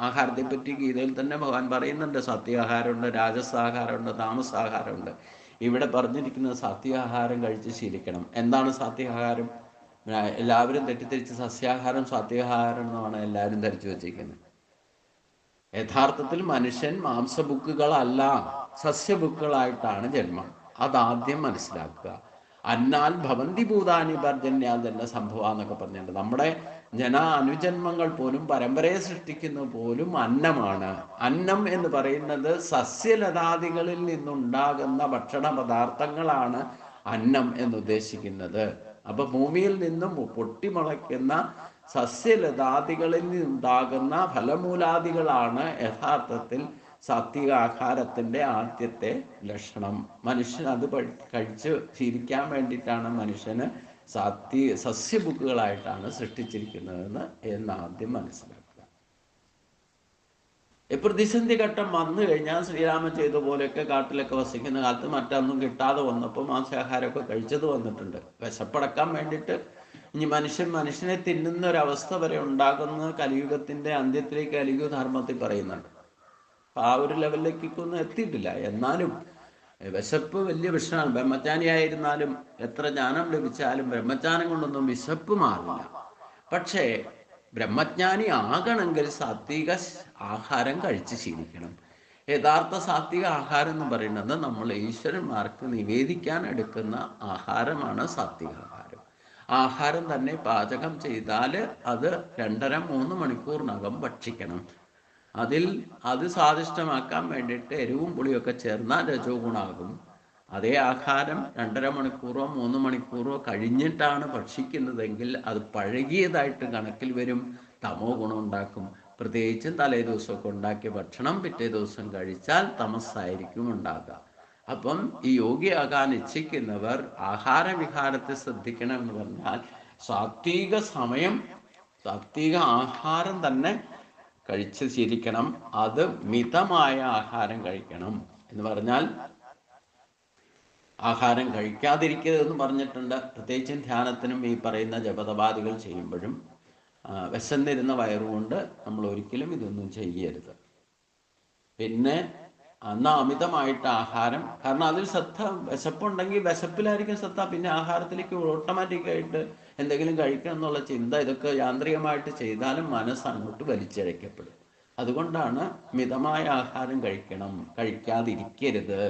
ആഹാരത്തെ പറ്റി ഗീതയിൽ തന്നെ ഭഗവാൻ പറയുന്നുണ്ട്. സത്യാഹാരമുണ്ട്, രാജസാഹാരമുണ്ട്, താമസാഹാരമുണ്ട്. ഇവിടെ പറഞ്ഞിരിക്കുന്നത് സത്യാഹാരം കഴിച്ച് ശീലിക്കണം. എന്താണ് സത്യാഹാരം? എല്ലാവരും തെറ്റിദ്ധരിച്ച് സസ്യാഹാരം സത്യാഹാരം എന്നാണ് എല്ലാവരും ധരിച്ചു വച്ചിരിക്കുന്നത്. യഥാർത്ഥത്തിൽ മനുഷ്യൻ മാംസബുക്കുകളല്ല, സസ്യബുക്കുകളായിട്ടാണ് ജന്മം. അതാദ്യം മനസ്സിലാക്കുക. അന്നാൽ ഭവന്തി ഭൂതാനി പർജന്യാൽ തന്നെ സംഭവാന്നൊക്കെ പറഞ്ഞിട്ടുണ്ട്. നമ്മുടെ അനുജന്മങ്ങൾ പോലും പരമ്പരയെ സൃഷ്ടിക്കുന്ന പോലും അന്നമാണ്. അന്നം എന്ന് പറയുന്നത് സസ്യലതാദികളിൽ നിന്നുണ്ടാകുന്ന ഭക്ഷണ പദാർത്ഥങ്ങളാണ് അന്നം എന്നുദ്ദേശിക്കുന്നത്. അപ്പൊ ഭൂമിയിൽ നിന്നും പൊട്ടിമുളയ്ക്കുന്ന സസ്യലതാദികളിൽ നിന്നുണ്ടാകുന്ന ഫലമൂലാദികളാണ് യഥാർത്ഥത്തിൽ സാത്വിക ആഹാരത്തിൻ്റെ ആദ്യത്തെ ലക്ഷണം. മനുഷ്യൻ അത് കഴിച്ച് ശീലിക്കാൻ വേണ്ടിയിട്ടാണ് മനുഷ്യന് സസ്യബുക്കുകളായിട്ടാണ് സൃഷ്ടിച്ചിരിക്കുന്നതെന്ന് ആദ്യം മനസ്സിലാക്കുക. ഈ പ്രതിസന്ധി ഘട്ടം വന്നു കഴിഞ്ഞാൽ ശ്രീരാമൻ ചെയ്ത പോലെയൊക്കെ കാട്ടിലൊക്കെ വസിക്കുന്ന കാലത്ത് മറ്റൊന്നും കിട്ടാതെ വന്നപ്പോൾ മാംസാഹാരമൊക്കെ കഴിച്ചത് വന്നിട്ടുണ്ട്. വിശപ്പടക്കാൻ വേണ്ടിയിട്ട് ഇനി മനുഷ്യനെ തിന്നുന്ന ഒരവസ്ഥ വരെ ഉണ്ടാകുന്ന കലിയുഗത്തിന്റെ അന്ത്യത്തിലേക്ക് കലിയുഗ ധർമ്മത്തിൽ പറയുന്നുണ്ട്. അപ്പം ആ ഒരു ലെവലിലേക്കൊന്നും എത്തിയിട്ടില്ല. എന്നാലും വിശപ്പ് വലിയ വിഷയമാണ്. ബ്രഹ്മചാരിയായിരുന്നാലും എത്ര ജ്ഞാനം ലഭിച്ചാലും ബ്രഹ്മജ്ഞാനം കൊണ്ടൊന്നും വിശപ്പ് മാറില്ല. പക്ഷേ ബ്രഹ്മജ്ഞാനി ആകണമെങ്കിൽ സാത്വിക ആഹാരം കഴിച്ച് ശീലിക്കണം. യഥാർത്ഥ സാത്വിക ആഹാരം എന്ന് പറയുന്നത് നമ്മൾ ഈശ്വരന്മാർക്ക് നിവേദിക്കാൻ എടുക്കുന്ന ആഹാരമാണ് സാത്വിക ആഹാരം. ആഹാരം തന്നെ പാചകം ചെയ്താൽ അത് 2.5-3 മണിക്കൂറിനകം ഭക്ഷിക്കണം. അത് സ്വാദിഷ്ടമാക്കാൻ വേണ്ടിയിട്ട് എരിവും പുളിയൊക്കെ ചേർന്നാൽ രജോ ഗുണാകും. അതേ ആഹാരം 2.5 മണിക്കൂറോ 3 മണിക്കൂറോ കഴിഞ്ഞിട്ടാണ് ഭക്ഷിക്കുന്നതെങ്കിൽ അത് പഴകിയതായിട്ട് കണക്കിൽ വരും, തമോ ഗുണം ഉണ്ടാക്കും. പ്രത്യേകിച്ചും തലേ ദിവസമൊക്കെ ഉണ്ടാക്കിയ ഭക്ഷണം പിറ്റേ ദിവസം കഴിച്ചാൽ തമസ്സായിരിക്കും ഉണ്ടാകുക. അപ്പം ഈ യോഗിയാകാൻ ഇച്ഛിക്കുന്നവർ ആഹാരവിഹാരത്തെ ശ്രദ്ധിക്കണം എന്ന് പറഞ്ഞാൽ സാത്വിക ആഹാരം തന്നെ കഴിച്ച് ശീലിക്കണം. അത് മിതമായ ആഹാരം കഴിക്കണം എന്ന് പറഞ്ഞാൽ ആഹാരം കഴിക്കാതിരിക്കരുതെന്ന് പറഞ്ഞിട്ടുണ്ട്. പ്രത്യേകിച്ചും ധ്യാനത്തിനും ഈ പറയുന്ന ജപതപാദികൾ ചെയ്യുമ്പോഴും വിശന്നിരുന്ന വയറുകൊണ്ട് നമ്മൾ ഒരിക്കലും ഇതൊന്നും ചെയ്യരുത്. പിന്നെ എന്നാൽ അമിതമായിട്ട് ആഹാരം, കാരണം അതിൽ വിശപ്പുണ്ടെങ്കിൽ വിശപ്പിലായിരിക്കും ശ്രദ്ധ, പിന്നെ ആഹാരത്തിലേക്ക് ഓട്ടോമാറ്റിക്കായിട്ട് എന്തെങ്കിലും കഴിക്കണം എന്നുള്ള ചിന്ത, ഇതൊക്കെ യാന്ത്രികമായിട്ട് ചെയ്താലും മനസ്സ് അങ്ങോട്ട് വലിച്ചിഴക്കപ്പെടും. അതുകൊണ്ടാണ് മിതമായ ആഹാരം കഴിക്കാതിരിക്കരുത്,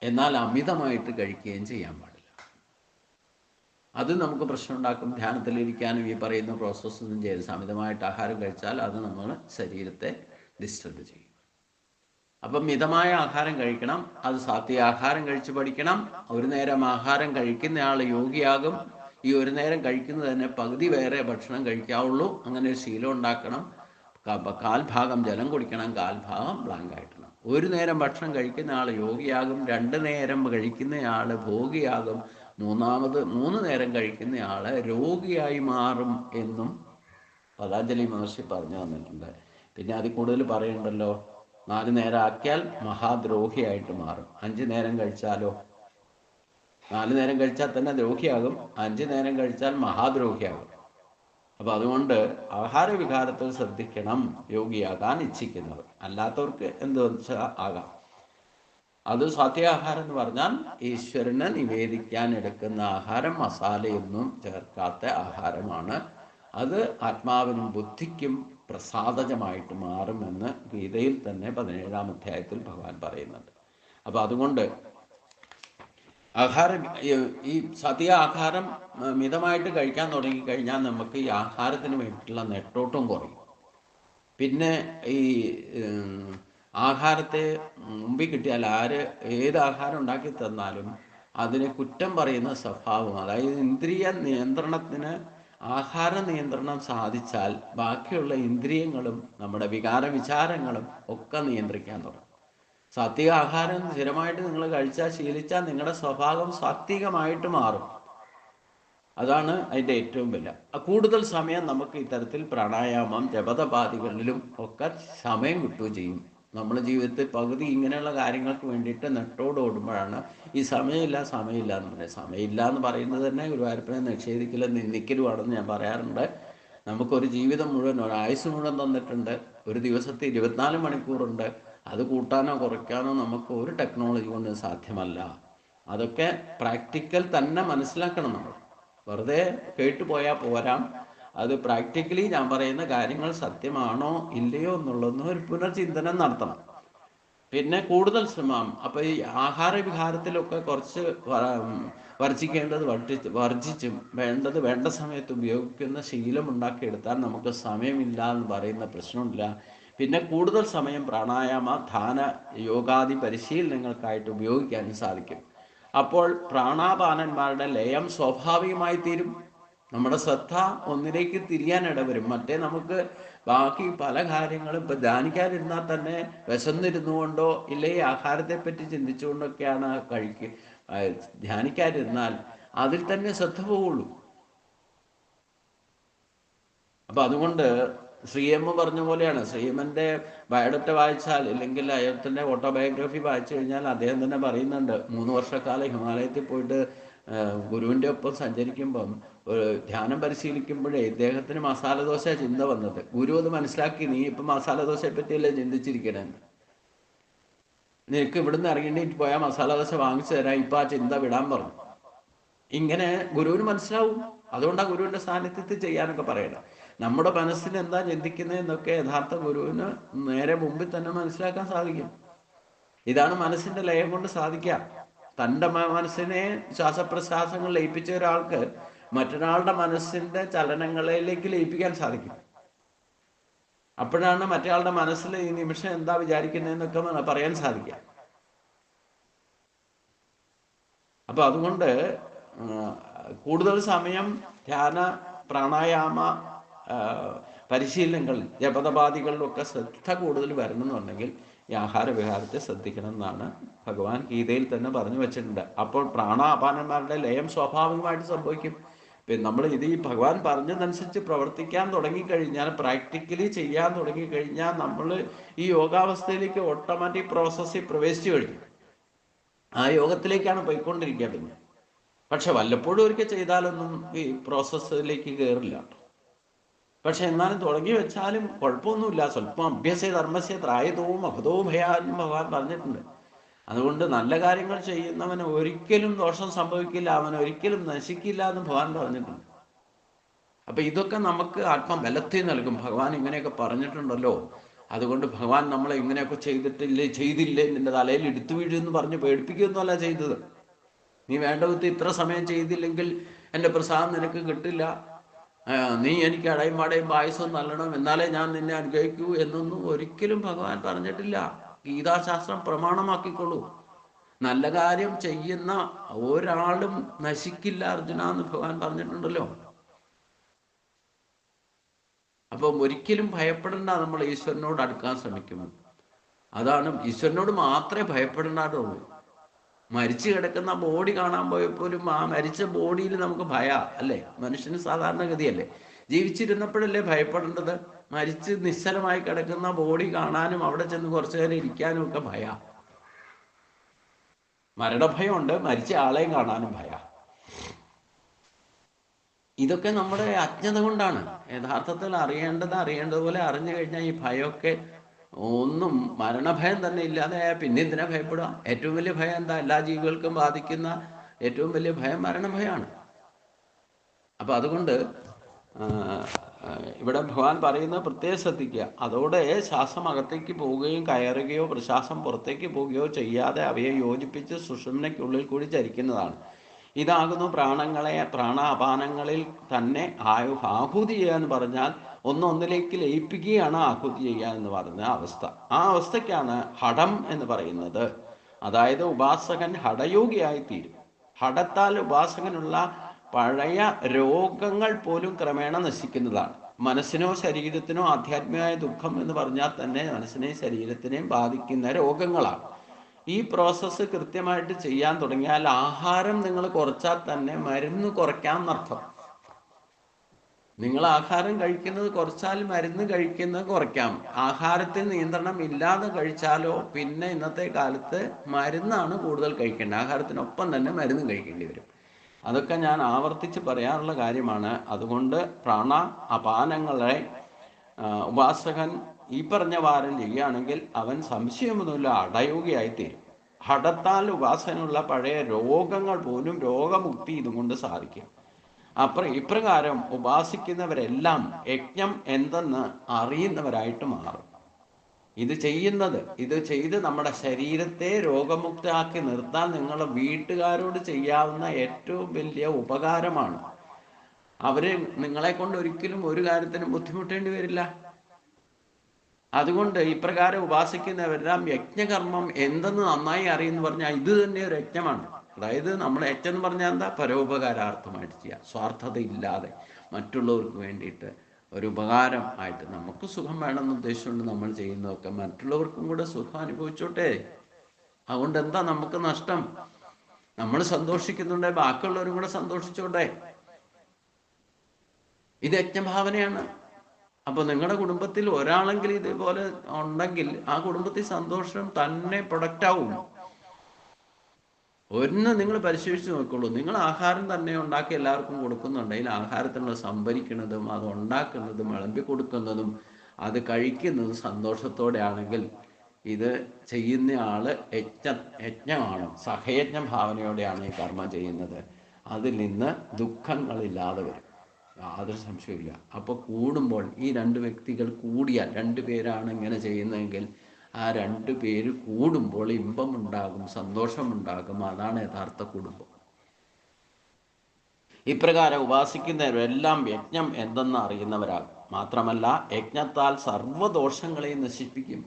എന്നാൽ അമിതമായിട്ട് കഴിക്കുകയും ചെയ്യാൻ പാടില്ല. അത് നമുക്ക് പ്രശ്നം ഉണ്ടാക്കും. ധ്യാനത്തിലിരിക്കാനും ഈ പറയുന്ന പ്രോസസ്സൊന്നും ചെയ്ത് അമിതമായിട്ട് ആഹാരം കഴിച്ചാൽ അത് നമ്മൾ ശരീരത്തെ ഡിസ്റ്റർബ് ചെയ്യും. അപ്പം മിതമായ ആഹാരം കഴിക്കണം. അത് സാത്വിക ആഹാരം കഴിച്ച് പഠിക്കണം. ഒരു നേരം ആഹാരം കഴിക്കുന്നയാൾ യോഗിയാകും. ഈ ഒരു നേരം കഴിക്കുന്നത് തന്നെ പകുതി വേറെ ഭക്ഷണം കഴിക്കാവുള്ളൂ. അങ്ങനെ ഒരു ശീലം ഉണ്ടാക്കണം. കാൽഭാഗം ജലം കുടിക്കണം, കാൽഭാഗം ബ്ലാങ്ക് ആയിട്ടണം. ഒരു നേരം ഭക്ഷണം കഴിക്കുന്ന ആൾ യോഗിയാകും. 2 നേരം കഴിക്കുന്നയാൾ ഭോഗിയാകും. 3 നേരം കഴിക്കുന്നയാൾ രോഗിയായി മാറും എന്നും പതാഞ്ജലി മഹർഷി പറഞ്ഞു തന്നിട്ടുണ്ട്. പിന്നെ അതിൽ കൂടുതൽ പറയണ്ടല്ലോ. 4 നേരം ആക്കിയാൽ മഹാദ്രോഹിയായിട്ട് മാറും. 5 നേരം കഴിച്ചാലോ? 4 നേരം കഴിച്ചാൽ തന്നെ ദ്രോഹിയാകും, 5 നേരം കഴിച്ചാൽ മഹാദ്രോഹിയാകും. അപ്പം അതുകൊണ്ട് ആഹാരവിഹാരത്തിൽ ശ്രദ്ധിക്കണം യോഗിയാകാൻ ഇച്ഛിക്കുന്നവർ. അല്ലാത്തവർക്ക് എന്ത് വെച്ചാൽ ആകാം. അത് സാത്വികാഹാരം എന്ന് പറഞ്ഞാൽ ഈശ്വരനെ നിവേദിക്കാൻ എടുക്കുന്ന ആഹാരം, മസാലയൊന്നും ചേർക്കാത്ത ആഹാരമാണ്. അത് ആത്മാവിനും ബുദ്ധിക്കും പ്രസാദജമായിട്ട് മാറുമെന്ന് ഗീതയിൽ തന്നെ 17-ാം അധ്യായത്തിൽ ഭഗവാൻ പറയുന്നുണ്ട്. അപ്പം അതുകൊണ്ട് ഈ സാത്വിക ആഹാരം മിതമായിട്ട് കഴിക്കാൻ തുടങ്ങിക്കഴിഞ്ഞാൽ നമുക്ക് ഈ ആഹാരത്തിന് വേണ്ടിയിട്ടുള്ള നെട്ടോട്ടം കുറയും. പിന്നെ ഈ ആഹാരത്തെ മുമ്പിൽ കിട്ടിയാൽ ഏത് ആഹാരം ഉണ്ടാക്കി തന്നാലും അതിനെ കുറ്റം പറയുന്ന സ്വഭാവം, അതായത് ഇന്ദ്രിയ നിയന്ത്രണത്തിന് ആഹാര നിയന്ത്രണം സാധിച്ചാൽ ബാക്കിയുള്ള ഇന്ദ്രിയങ്ങളും നമ്മുടെ വിചാരങ്ങളും ഒക്കെ നിയന്ത്രിക്കാൻ തുടങ്ങും. സാത്വിക ആഹാരം സ്ഥിരമായിട്ട് നിങ്ങൾ ശീലിച്ചാൽ നിങ്ങളുടെ സ്വഭാവം സാത്വികമായിട്ട് മാറും. അതാണ് അതിൻ്റെ ഏറ്റവും വലിയ. കൂടുതൽ സമയം നമുക്ക് ഇത്തരത്തിൽ പ്രാണായാമം, ജപതപാദികളിലും ഒക്കെ സമയം കിട്ടുകയും ചെയ്യും. നമ്മുടെ ജീവിതത്തിൽ പകുതി ഇങ്ങനെയുള്ള കാര്യങ്ങൾക്ക് വേണ്ടിയിട്ട് നെട്ടോടോടുമ്പോഴാണ് ഈ സമയമില്ല എന്ന് പറയുന്നത്. സമയമില്ല എന്ന് പറയുന്നത് തന്നെ ഗുരുവായൂരപ്പനെ നിഷേധിക്കലും നിന്ദിക്കലുമാണെന്ന് ഞാൻ പറയാറുണ്ട്. നമുക്കൊരു ജീവിതം മുഴുവൻ, ഒരായുസ് മുഴുവൻ തന്നിട്ടുണ്ട്. ഒരു ദിവസത്തെ 24 മണിക്കൂറുണ്ട്. അത് കൂട്ടാനോ കുറയ്ക്കാനോ നമുക്ക് ഒരു ടെക്നോളജി കൊണ്ട് സാധ്യമല്ല. അതൊക്കെ പ്രാക്ടിക്കൽ തന്നെ മനസ്സിലാക്കണം. നമ്മൾ വെറുതെ കേട്ടുപോയാൽ പോരാ. അത് പ്രാക്ടിക്കലി ഞാൻ പറയുന്ന കാര്യങ്ങൾ സത്യമാണോ ഇല്ലയോ എന്നുള്ളതൊന്നും ഒരു പുനർചിന്തനം നടത്തണം. പിന്നെ കൂടുതൽ ശ്രമം. അപ്പോൾ ഈ ആഹാരവിഹാരത്തിലൊക്കെ കുറച്ച് വർജിക്കേണ്ടത് വർജിച്ചും വേണ്ട സമയത്ത് ഉപയോഗിക്കുന്ന ശീലം ഉണ്ടാക്കിയെടുത്താൽ നമുക്ക് സമയമില്ല എന്ന് പറയുന്ന പ്രശ്നമില്ല. പിന്നെ കൂടുതൽ സമയം പ്രാണായാമ, ധ്യാന, യോഗാദി പരിശീലനങ്ങൾക്കായിട്ട് ഉപയോഗിക്കാനും സാധിക്കും. അപ്പോൾ പ്രാണാപാനന്മാരുടെ ലയം സ്വാഭാവികമായി തീരും. നമ്മുടെ ശ്രദ്ധ ഒന്നിലേക്ക് തിരിയാൻ ഇടവരും. മറ്റേ നമുക്ക് ബാക്കി പല കാര്യങ്ങളും ഇപ്പം ധ്യാനിക്കാതിരുന്നാൽ തന്നെ വിശന്നിരുന്നുകൊണ്ടോ ഇല്ലെങ്കിൽ ആഹാരത്തെപ്പറ്റി ചിന്തിച്ചുകൊണ്ടൊക്കെയാണ് ധ്യാനിക്കാതിരുന്നാൽ അതിൽ തന്നെ ശ്രദ്ധ പോവുള്ളൂ. അപ്പം അതുകൊണ്ട് ശ്രീഎം പറഞ്ഞ പോലെയാണ്. ശ്രീഎമ്മിന്റെ ബയോഡറ്റ വായിച്ചാൽ, ഇല്ലെങ്കിൽ അദ്ദേഹത്തിന്റെ ഓട്ടോബയോഗ്രഫി വായിച്ചു കഴിഞ്ഞാൽ അദ്ദേഹം തന്നെ പറയുന്നുണ്ട്, 3 വർഷക്കാലം ഹിമാലയത്തിൽ പോയിട്ട് ഗുരുവിന്റെ ഒപ്പം സഞ്ചരിക്കുമ്പം ധ്യാനം പരിശീലിക്കുമ്പോഴേ ഇദ്ദേഹത്തിന് മസാലദോശ ചിന്ത വന്നത്. ഗുരു അത് മനസ്സിലാക്കി, നീ ഇപ്പം മസാലദോശയെ പറ്റിയല്ലേ ചിന്തിച്ചിരിക്കണേന്ന്, നിനക്ക് ഇവിടുന്ന് ഇറങ്ങിയിട്ട് പോയാൽ മസാലദോശ വാങ്ങിച്ചു തരാം, ഇപ്പം ആ ചിന്ത വിടാൻ പറഞ്ഞു. ഇങ്ങനെ ഗുരുവിന് മനസ്സിലാവും. അതുകൊണ്ടാണ് ഗുരുവിന്റെ സാന്നിധ്യത്തിൽ ചെയ്യാനൊക്കെ പറയണം. നമ്മുടെ മനസ്സിന് എന്താ ചിന്തിക്കുന്നത് എന്നൊക്കെ യഥാർത്ഥ ഗുരുവിന് നേരെ മുമ്പിൽ തന്നെ മനസ്സിലാക്കാൻ സാധിക്കും. ഇതാണ് മനസ്സിന്റെ ലയം കൊണ്ട് സാധിക്കുക. തൻ്റെ മനസ്സിനെ ശ്വാസപ്രശ്വാസങ്ങൾ ലയിപ്പിച്ച ഒരാൾക്ക് മറ്റൊരാളുടെ മനസ്സിന്റെ ചലനങ്ങളിലേക്ക് ലയിപ്പിക്കാൻ സാധിക്കും. അപ്പോഴാണ് മറ്റേയാളുടെ മനസ്സിൽ ഈ നിമിഷം എന്താ വിചാരിക്കുന്നതെന്നൊക്കെ പറയാൻ സാധിക്കുക. അപ്പൊ അതുകൊണ്ട് കൂടുതൽ സമയം ധ്യാന പ്രാണായാമ പരിശീലനങ്ങളിൽ ജപതപാദികളിലൊക്കെ ശ്രദ്ധ കൂടുതൽ വരണമെന്നുണ്ടെങ്കിൽ ഈ ആഹാരവിഹാരത്തെ ശ്രദ്ധിക്കണം എന്നാണ് ഭഗവാൻ ഗീതയിൽ തന്നെ പറഞ്ഞു വെച്ചിട്ടുണ്ട്. അപ്പോൾ പ്രാണാപാനന്മാരുടെ ലയം സ്വാഭാവികമായിട്ട് സംഭവിക്കും. പിന്നെ നമ്മൾ ഇത് ഈ ഭഗവാൻ പറഞ്ഞതനുസരിച്ച് പ്രവർത്തിക്കാൻ തുടങ്ങിക്കഴിഞ്ഞാൽ, പ്രാക്ടിക്കലി ചെയ്യാൻ തുടങ്ങിക്കഴിഞ്ഞാൽ, നമ്മൾ ഈ യോഗാവസ്ഥയിലേക്ക് ഓട്ടോമാറ്റിക് പ്രോസസ്സിൽ പ്രവേശിച്ചു കഴിഞ്ഞു. ആ യോഗത്തിലേക്കാണ് പോയിക്കൊണ്ടിരിക്കുക. പിന്നെ പക്ഷെ വല്ലപ്പോഴും ഒരിക്കൽ ചെയ്താലൊന്നും ഈ പ്രോസസ്സിലേക്ക് കയറില്ല. പക്ഷെ എന്നാലും തുടങ്ങി വെച്ചാലും കുഴപ്പമൊന്നുമില്ല. സ്വല്പം അഭ്യസേ ധർമ്മസ്യ ത്രായതവും അഭതോ ഭയാന്നും ഭഗവാൻ പറഞ്ഞിട്ടുണ്ട്. അതുകൊണ്ട് നല്ല കാര്യങ്ങൾ ചെയ്യുന്നവന് ഒരിക്കലും ദോഷം സംഭവിക്കില്ല, അവൻ ഒരിക്കലും നശിക്കില്ല എന്ന് ഭഗവാൻ പറഞ്ഞിട്ടുണ്ട്. അപ്പൊ ഇതൊക്കെ നമുക്ക് ആത്മബലത്തിൽ നൽകും. ഭഗവാൻ ഇങ്ങനെയൊക്കെ പറഞ്ഞിട്ടുണ്ടല്ലോ, അതുകൊണ്ട് ഭഗവാൻ നമ്മളെ ഇങ്ങനെയൊക്കെ ചെയ്തില്ലേ നിന്റെ തലയിൽ എടുത്തു വീഴുമെന്ന് പറഞ്ഞ് പേടിപ്പിക്കുകയൊന്നുമല്ല ചെയ്തത്. നീ വേണ്ട വിധത്തിൽ ഇത്ര സമയം ചെയ്തില്ലെങ്കിൽ എൻ്റെ പ്രസാദം നിനക്ക് കിട്ടില്ല, നീ എനിക്ക് അടയും പാടയും പായസവും നല്ലണം, എന്നാലേ ഞാൻ നിന്നെ അനുഗ്രഹിക്കൂ എന്നൊന്നും ഒരിക്കലും ഭഗവാൻ പറഞ്ഞിട്ടില്ല. ഗീതാശാസ്ത്രം പ്രമാണമാക്കിക്കൊള്ളൂ. നല്ല കാര്യം ചെയ്യുന്ന ഒരാളും നശിക്കില്ല അർജുന എന്ന് ഭഗവാൻ പറഞ്ഞിട്ടുണ്ടല്ലോ. അപ്പം ഒരിക്കലും ഭയപ്പെടേണ്ട. നമ്മൾ ഈശ്വരനോട് അടുക്കാൻ ശ്രമിക്കുമ്പോൾ അതാണ്, ഈശ്വരനോട് മാത്രമേ ഭയപ്പെടേണ്ടതുള്ളൂ. മരിച്ചു കിടക്കുന്ന ബോഡി കാണാൻ പോയപ്പോലും ആ മരിച്ച ബോഡിയിൽ നമുക്ക് ഭയ അല്ലേ? മനുഷ്യന് സാധാരണഗതിയല്ലേ? ജീവിച്ചിരുന്നപ്പോഴല്ലേ ഭയപ്പെടേണ്ടത്? മരിച്ച് നിശ്ചലമായി കിടക്കുന്ന ബോഡി കാണാനും അവിടെ ചെന്ന് കുറച്ചു നേരം ഇരിക്കാനും ഒക്കെ ഭയ. മരണഭയമുണ്ട്, മരിച്ച ആളെയും കാണാനും ഭയ. ഇതൊക്കെ നമ്മുടെ അജ്ഞത കൊണ്ടാണ്. യഥാർത്ഥത്തിൽ അറിയേണ്ടതുപോലെ അറിഞ്ഞു കഴിഞ്ഞാൽ ഈ ഭയമൊക്കെ ഒന്നും, മരണഭയം തന്നെ ഇല്ലാതെ പിന്നെ എന്തിനാ ഭയപ്പെടുക? ഏറ്റവും വലിയ ഭയം എന്താ? എല്ലാ ജീവികൾക്കും ബാധിക്കുന്ന ഏറ്റവും വലിയ ഭയം മരണഭയമാണ്. അപ്പൊ അതുകൊണ്ട് ഇവിടെ ഭഗവാൻ പറയുന്നത് പ്രത്യേകം ശ്രദ്ധിക്കുക. അതോടെ ശ്വാസം അകത്തേക്ക് പോവുകയും കയറുകയോ പ്രശ്വാസം പുറത്തേക്ക് പോവുകയോ ചെയ്യാതെ അവയെ യോജിപ്പിച്ച് സുഷുമ്നയ്ക്കുള്ളിൽ കൂടി ചരിക്കുന്നതാണ്. ഇതാകുന്നു പ്രാണാപാനങ്ങളിൽ തന്നെ ആഹൂതി ചെയ്യുക എന്ന് പറഞ്ഞാൽ ഒന്നൊന്നിലേക്ക് ലയിപ്പിക്കുകയാണ് ആഹൂതി ചെയ്യുക എന്ന് പറയുന്ന അവസ്ഥ. ആ അവസ്ഥയ്ക്കാണ് ഹഠം എന്ന് പറയുന്നത്. അതായത് ഉപാസകൻ ഹഠയോഗിയായിത്തീരും. ഹഠത്താൽ ഉപാസകനുള്ള പഴയ രോഗങ്ങൾ പോലും ക്രമേണ നശിക്കുന്നതാണ്. മനസ്സിനോ ശരീരത്തിനോ ആധ്യാത്മികമായ ദുഃഖം എന്ന് പറഞ്ഞാൽ തന്നെ മനസ്സിനെയും ശരീരത്തിനെയും ബാധിക്കുന്ന രോഗങ്ങളാണ്. ഈ പ്രോസസ്സ് കൃത്യമായിട്ട് ചെയ്യാൻ തുടങ്ങിയാൽ ആഹാരം നിങ്ങൾ കുറച്ചാൽ തന്നെ മരുന്ന് കുറയ്ക്കാമെന്നർത്ഥം. നിങ്ങൾ ആഹാരം കഴിക്കുന്നത് കുറച്ചാൽ മരുന്ന് കഴിക്കുന്നത് കുറയ്ക്കാം. ആഹാരത്തിൽ നിയന്ത്രണം ഇല്ലാതെ കഴിച്ചാലോ പിന്നെ ഇന്നത്തെ കാലത്ത് മരുന്നാണ് കൂടുതൽ കഴിക്കേണ്ടത്. ആഹാരത്തിനൊപ്പം തന്നെ മരുന്ന് കഴിക്കേണ്ടി വരും. അതൊക്കെ ഞാൻ ആവർത്തിച്ച് പറയാനുള്ള കാര്യമാണ്. അതുകൊണ്ട് അപാനങ്ങളെ ഉപാസകൻ ഈ പറഞ്ഞ വാരം ചെയ്യുകയാണെങ്കിൽ അവൻ സംശയമൊന്നുമില്ല ഹഠയോഗിയായിത്തീരും. ഹഠത്താൽ ഉപാസനുള്ള പഴയ രോഗങ്ങൾ പോലും രോഗമുക്തി ഇതുകൊണ്ട് സാധിക്കും. ഇപ്രകാരം ഉപാസിക്കുന്നവരെല്ലാം യജ്ഞം എന്തെന്ന് അറിയുന്നവരായിട്ട് മാറും. ഇത് ചെയ്ത് നമ്മുടെ ശരീരത്തെ രോഗമുക്തമാക്കി നിർത്താൻ നിങ്ങളുടെ വീട്ടുകാരോട് ചെയ്യാവുന്ന ഏറ്റവും വലിയ ഉപകാരമാണ്. അവര് നിങ്ങളെ കൊണ്ട് ഒരിക്കലും ഒരു കാര്യത്തിനും ബുദ്ധിമുട്ടേണ്ടി വരില്ല. അതുകൊണ്ട് ഇപ്രകാരം ഉപാസിക്കുന്നവരെല്ലാം യജ്ഞകർമ്മം എന്തെന്ന് നന്നായി അറിയുന്നു പറഞ്ഞാൽ ഇത് തന്നെ ഒരു യജ്ഞമാണ്. അതായത് നമ്മൾ യജ്ഞം എന്ന് പറഞ്ഞാൽ എന്താ? പരോപകാരാർത്ഥമായിട്ട് ചെയ്യുക, സ്വാർത്ഥത ഇല്ലാതെ മറ്റുള്ളവർക്ക് വേണ്ടിയിട്ട് ഒരു ഉപകാരം ആയിട്ട്. നമുക്ക് സുഖം വേണമെന്ന് ഉദ്ദേശിച്ചുകൊണ്ട് നമ്മൾ ചെയ്യുന്നതൊക്കെ മറ്റുള്ളവർക്കും കൂടെ സുഖം അനുഭവിച്ചോട്ടെ. അതുകൊണ്ട് എന്താ നമുക്ക് നഷ്ടം? നമ്മൾ സന്തോഷിക്കുന്നുണ്ടെ ബാക്കിയുള്ളവരും കൂടെ സന്തോഷിച്ചോട്ടെ. ഇത് യജ്ഞഭാവനയാണ്. അപ്പോൾ നിങ്ങളുടെ കുടുംബത്തിൽ ഒരാളെങ്കിലും ഇതേപോലെ ഉണ്ടെങ്കിൽ ആ കുടുംബത്തിൽ സന്തോഷം തന്നെ പ്രൊഡക്റ്റ് ആവും. ഒന്ന് നിങ്ങൾ പരിശോധിച്ച് നോക്കുള്ളൂ. നിങ്ങൾ ആഹാരം തന്നെ ഉണ്ടാക്കി എല്ലാവർക്കും കൊടുക്കുന്നുണ്ടെങ്കിൽ ആഹാരത്തിനുള്ള സംഭരിക്കുന്നതും അത് ഉണ്ടാക്കുന്നതും വിളമ്പി കൊടുക്കുന്നതും അത് കഴിക്കുന്നതും സന്തോഷത്തോടെ ആണെങ്കിൽ ഇത് ചെയ്യുന്ന ആള് യജ്ഞമാണ്, സഹയജ്ഞ ഭാവനയോടെയാണ് ഈ കർമ്മം ചെയ്യുന്നത്. അതിൽ നിന്ന് ദുഃഖങ്ങളില്ലാതെ വരും, യാതൊരു സംശയമില്ല. അപ്പോൾ കൂടുമ്പോൾ ഈ രണ്ട് വ്യക്തികൾ കൂടിയാൽ, രണ്ടു പേരാണ് ഇങ്ങനെ ചെയ്യുന്നതെങ്കിൽ ആ രണ്ടു പേര് കൂടുമ്പോൾ ഇമ്പമുണ്ടാകും, സന്തോഷമുണ്ടാകും. അതാണ് യഥാർത്ഥ കുടുംബം. ഇപ്രകാരം ഉപാസിക്കുന്നവരെല്ലാം യജ്ഞം എന്തെന്ന് അറിയുന്നവരാകും. മാത്രമല്ല യജ്ഞത്താൽ സർവദോഷങ്ങളെയും നശിപ്പിക്കും.